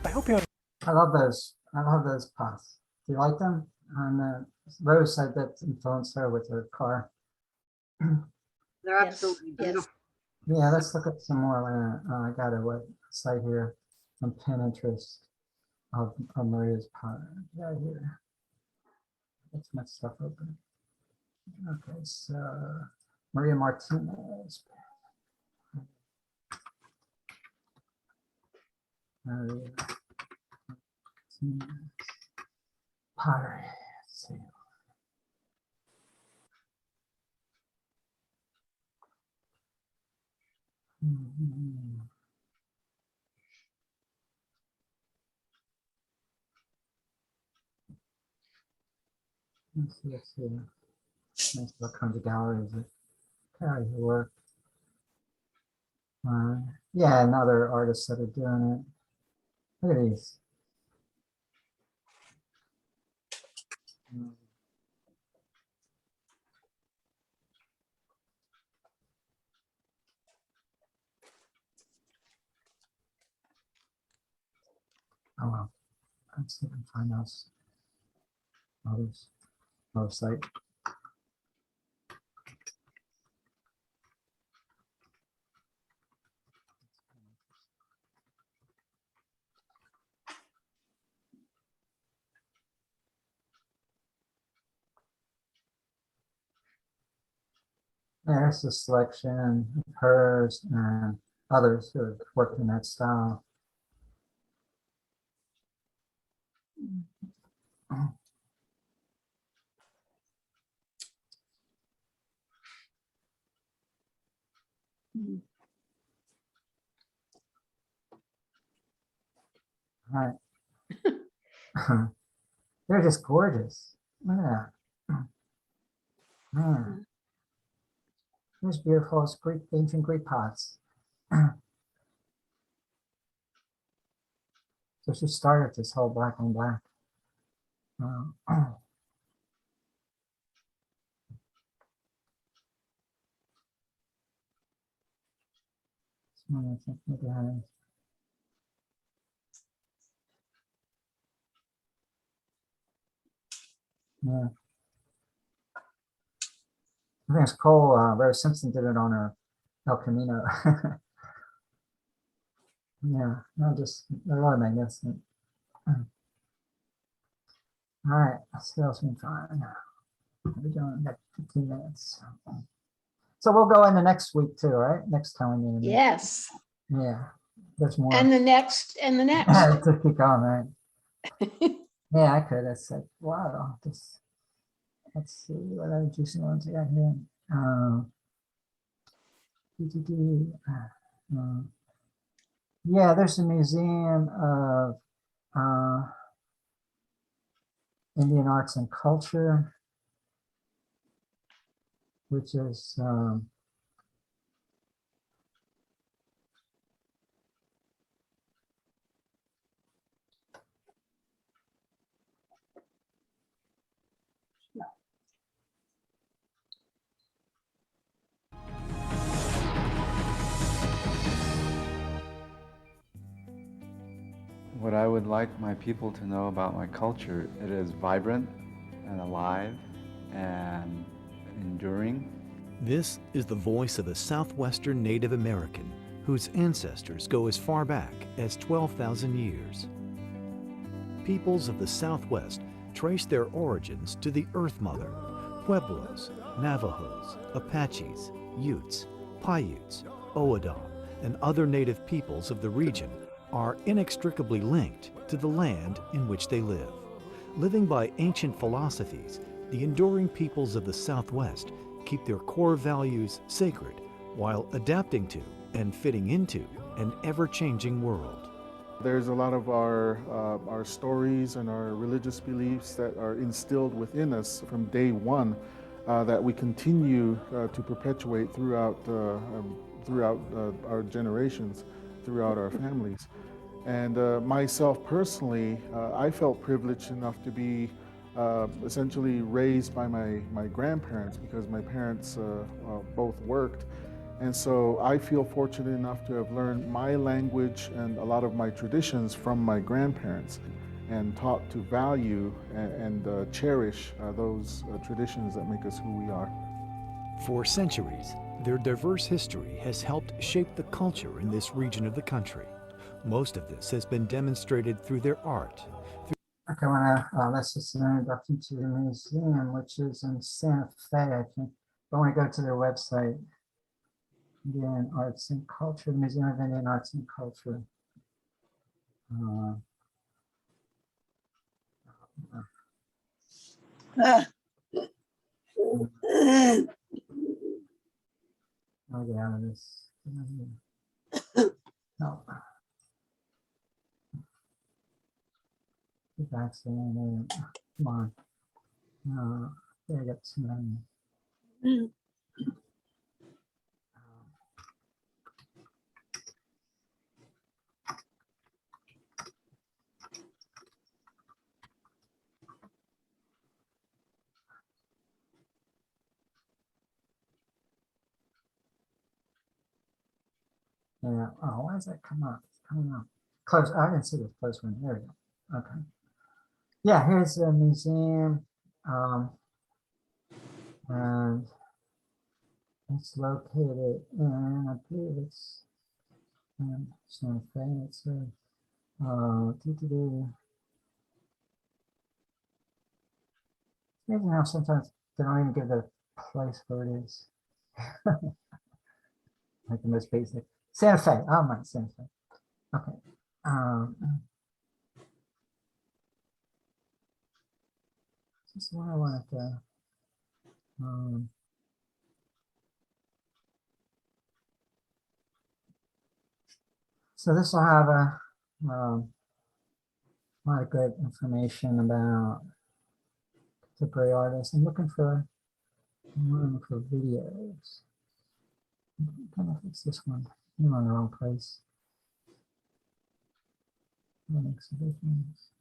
I hope you. I love those pots. Do you like them? And Rose said that influenced her with her car. They're absolutely beautiful. Yeah, let's look at some more. I got a website here on Pinterest of Maria's pot right here. That's my stuff open. Okay, so Maria Martinez. Pottery. Let's see. Let's see. Nice what kinds of galleries that carry the work. Yeah, and other artists that are doing it. Look at these. Oh well. Let's see if I can find those others. Other site. There's a selection of hers and others who have worked in that style. All right. They're just gorgeous. Look at that. Man. There's beautiful Greek, ancient Greek pots. So she started this whole black on black. Yeah. I think it's cool. Rose Simpson did it on her El Camino. Yeah, no, just they're really magnificent. All right, let's see what else we can find. We're doing next 15 minutes. So we'll go into next week too, right? Next time we meet. Yes. Yeah, there's more. And the next, and the next. To keep going, right? Yeah, I could. I said, wow, just let's see what other juicy ones we got here. Yeah, there's a museum of Indian arts and culture, which is What I would like my people to know about my culture, it is vibrant and alive and enduring. This is the voice of a Southwestern Native American whose ancestors go as far back as 12,000 years. Peoples of the Southwest trace their origins to the Earth Mother, Pueblos, Navajos, Apaches, Utes, Paiutes, Oodom, and other native peoples of the region are inextricably linked to the land in which they live. Living by ancient philosophies, the enduring peoples of the Southwest keep their core values sacred while adapting to and fitting into an ever-changing world. There's a lot of our stories and our religious beliefs that are instilled within us from day one that we continue to perpetuate throughout our generations, throughout our families. And myself personally, I felt privileged enough to be essentially raised by my grandparents because my parents both worked. And so I feel fortunate enough to have learned my language and a lot of my traditions from my grandparents and taught to value and cherish those traditions that make us who we are. For centuries, their diverse history has helped shape the culture in this region of the country. Most of this has been demonstrated through their art. Okay, that's just an introduction to the museum, which is in Santa Fe, I think. But when I go to their website, Indian Arts and Culture, Museum of Indian Arts and Culture. I'll get out of this. No. Get back to there. Come on. There I got some. Yeah. Oh, why does that come up? It's coming up. Close. I didn't see the close one. There we go. Okay. Yeah, here's the museum. And it's located in, I believe it's Santa Fe. It's amazing how sometimes they don't even give the place where it is. Like the most basic. Santa Fe. Oh my, Santa Fe. Okay. This is what I wanted to. So this will have a lot of good information about contemporary artists. I'm looking for videos. I don't know if it's this one. I'm on the wrong place. Exhibitions.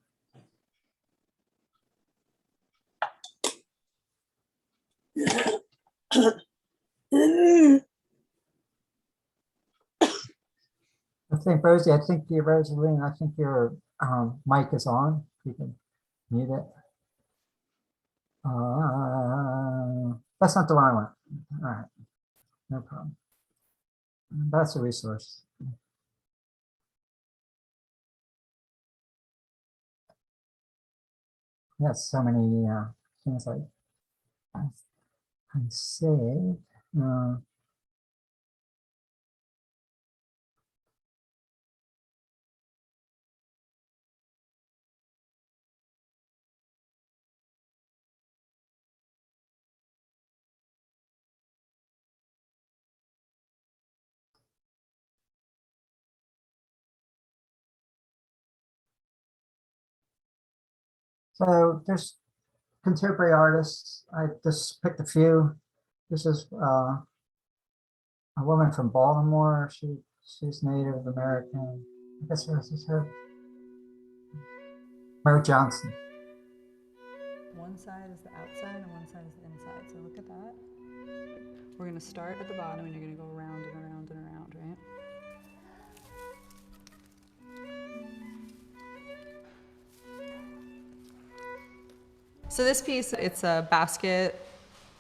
I think Rosie, Rosaline, I think your mic is on. You can mute it. That's not the one I want. All right, no problem. That's a resource. Yes, so many things like I saved. So there's contemporary artists. I just picked a few. This is a woman from Baltimore. She's Native American. I guess this is her. Merritt Johnson. One side is the outside and one side is the inside. So look at that. We're going to start at the bottom and you're going to go around and around and around, right? So this piece, it's a basket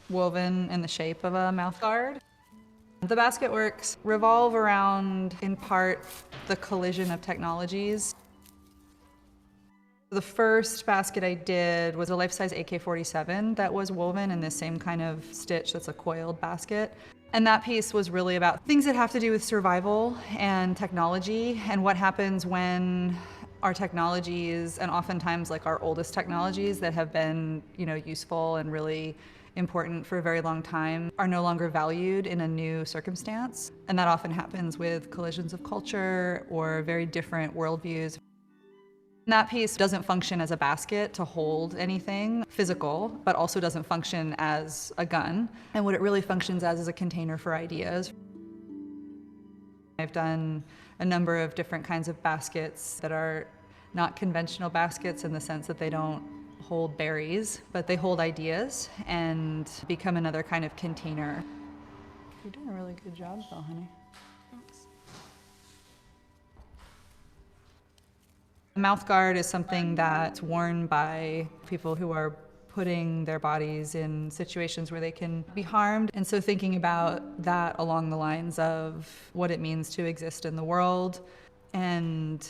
woven in the shape of a mouth guard. The basket works revolve around, in part, the collision of technologies. The first basket I did was a life-size AK-47 that was woven in the same kind of stitch that's a coiled basket. And that piece was really about things that have to do with survival and technology and what happens when our technologies, and oftentimes like our oldest technologies that have been, useful and really important for a very long time, are no longer valued in a new circumstance. And that often happens with collisions of culture or very different worldviews. That piece doesn't function as a basket to hold anything physical, but also doesn't function as a gun. And what it really functions as is a container for ideas. I've done a number of different kinds of baskets that are not conventional baskets in the sense that they don't hold berries, but they hold ideas and become another kind of container. You're doing a really good job though, honey. Thanks. The mouth guard is something that's worn by people who are putting their bodies in situations where they can be harmed. And so thinking about that along the lines of what it means to exist in the world and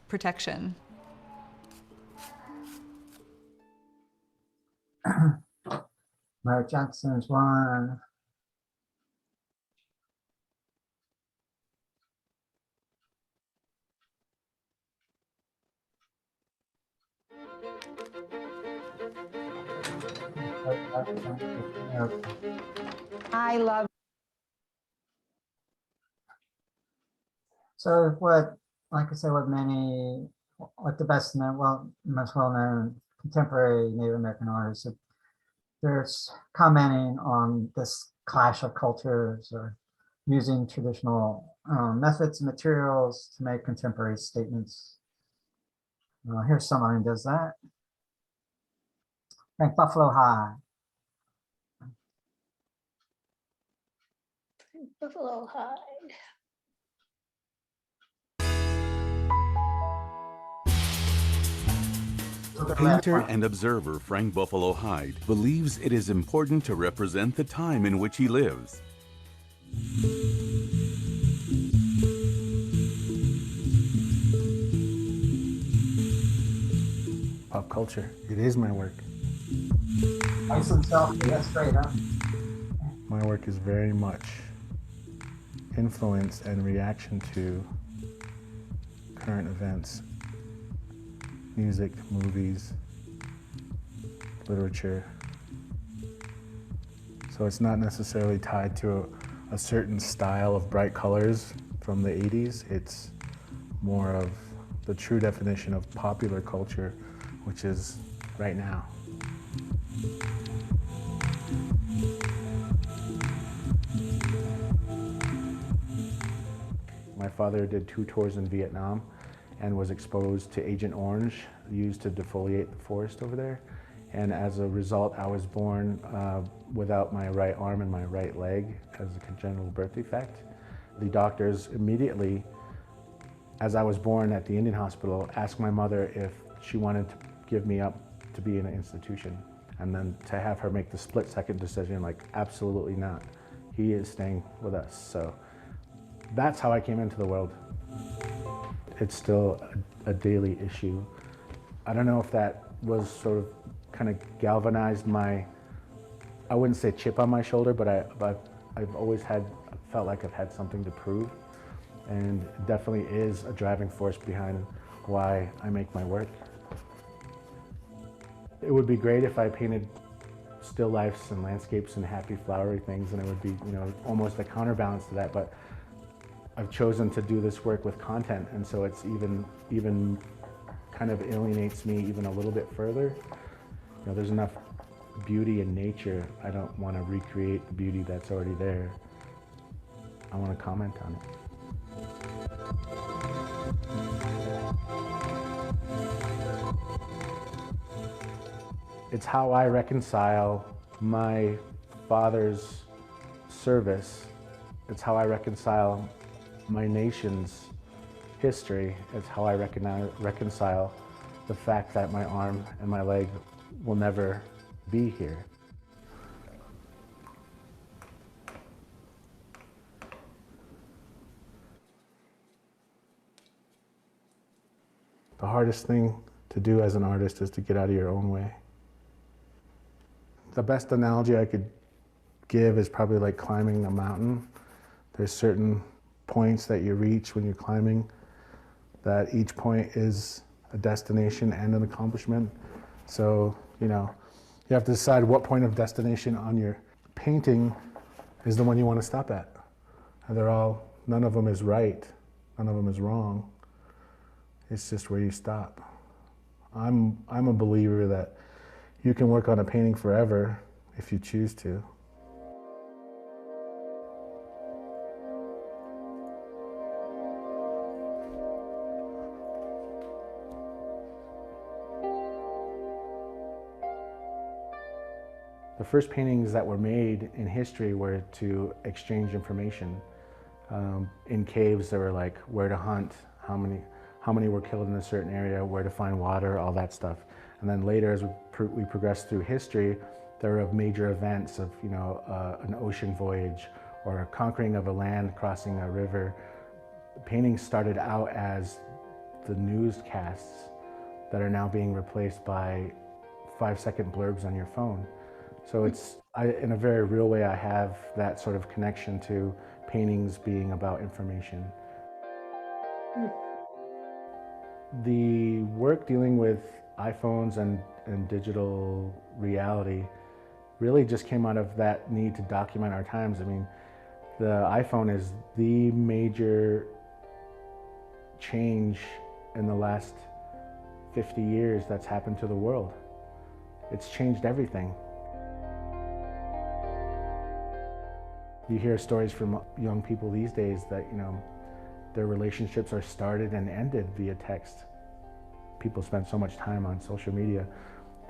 protection. Merritt Johnson's one. I love. So what, like I said, what the best known, most well-known contemporary Native American artists, they're commenting on this clash of cultures or using traditional methods and materials to make contemporary statements. Here's someone who does that. Like Buffalo Hyde. Buffalo Hyde. Painter and observer Frank Buffalo Hyde believes it is important to represent the time in which he lives. Pop culture, it is my work. Ice himself, that's great, huh? My work is very much influence and reaction to current events. Music, movies, literature. So it's not necessarily tied to a certain style of bright colors from the 80s. It's more of the true definition of popular culture, which is right now. My father did 2 tours in Vietnam and was exposed to Agent Orange, used to defoliate the forest over there. And as a result, I was born without my right arm and my right leg as a congenital birth defect. The doctors immediately, as I was born at the Indian hospital, asked my mother if she wanted to give me up to be in an institution. And then to have her make the split-second decision, like, absolutely not. He is staying with us. So that's how I came into the world. It's still a daily issue. I don't know if that was sort of kind of galvanized my, I wouldn't say chip on my shoulder, but I've always felt like I've had something to prove. And it definitely is a driving force behind why I make my work. It would be great if I painted still lifes and landscapes and happy flowery things, and it would be, you know, almost a counterbalance to that, but I've chosen to do this work with content, and so it's even kind of alienates me even a little bit further. You know, there's enough beauty in nature. I don't want to recreate the beauty that's already there. I want to comment on it. It's how I reconcile my father's service. It's how I reconcile my nation's history. It's how I reconcile the fact that my arm and my leg will never be here. The hardest thing to do as an artist is to get out of your own way. The best analogy I could give is probably like climbing a mountain. There's certain points that you reach when you're climbing, that each point is a destination and an accomplishment. So, you know, you have to decide what point of destination on your painting is the one you want to stop at. And none of them is right, none of them is wrong. It's just where you stop. I'm a believer that you can work on a painting forever if you choose to. The first paintings that were made in history were to exchange information. In caves, there were like where to hunt, how many were killed in a certain area, where to find water, all that stuff. And then later, as we progressed through history, there were major events of, you know, an ocean voyage or a conquering of a land, crossing a river. Paintings started out as the newscasts that are now being replaced by 5-second blurbs on your phone. So in a very real way, I have that sort of connection to paintings being about information. The work dealing with iPhones and digital reality really just came out of that need to document our times. I mean, the iPhone is the major change in the last 50 years that's happened to the world. It's changed everything. You hear stories from young people these days that, you know, their relationships are started and ended via text. People spend so much time on social media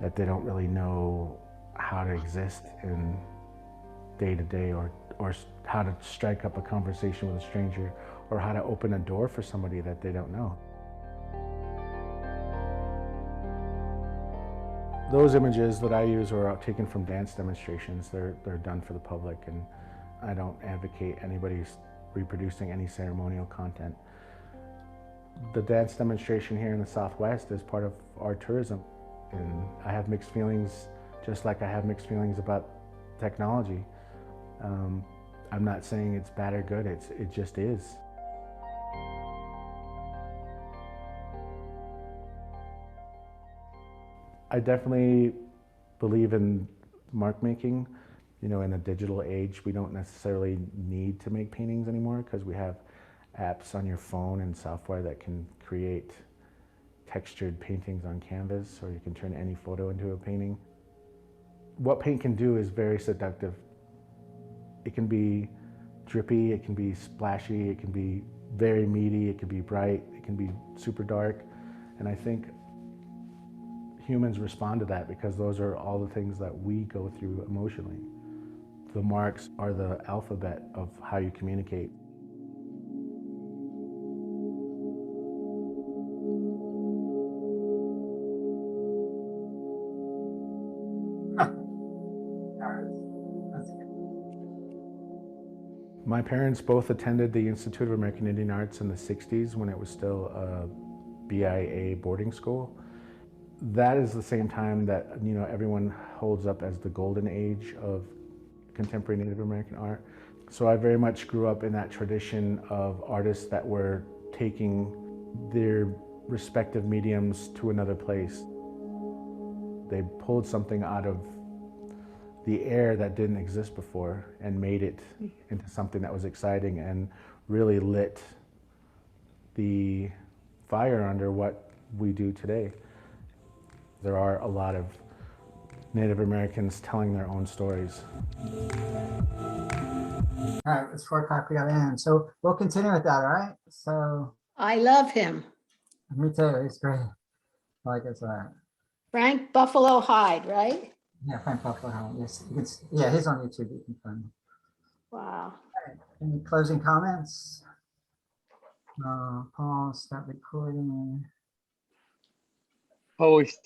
that they don't really know how to exist in day to day, or how to strike up a conversation with a stranger, or how to open a door for somebody that they don't know. Those images that I use are taken from dance demonstrations. They're done for the public, and I don't advocate anybody's reproducing any ceremonial content. The dance demonstration here in the Southwest is part of our tourism, and I have mixed feelings, just like I have mixed feelings about technology. I'm not saying it's bad or good, it just is. I definitely believe in mark making. You know, in a digital age, we don't necessarily need to make paintings anymore because we have apps on your phone and software that can create textured paintings on canvas, or you can turn any photo into a painting. What paint can do is very seductive. It can be drippy, it can be splashy, it can be very meaty, it can be bright, it can be super dark. And I think humans respond to that because those are all the things that we go through emotionally. The marks are the alphabet of how you communicate. My parents both attended the Institute of American Indian Arts in the 60s when it was still a BIA boarding school. That is the same time that, you know, everyone holds up as the golden age of contemporary Native American art. So I very much grew up in that tradition of artists that were taking their respective mediums to another place. They pulled something out of the air that didn't exist before and made it into something that was exciting and really lit the fire under what we do today. There are a lot of Native Americans telling their own stories. All right, it's 4 o'clock, we gotta end. So we'll continue with that, all right? So. I love him. Me too, he's great. I like it. Frank Buffalo Hyde, right? Yeah, Frank Buffalo Hyde, yes. Yeah, he's on YouTube, you can find him. Wow. Any closing comments? Paul, start recording. Always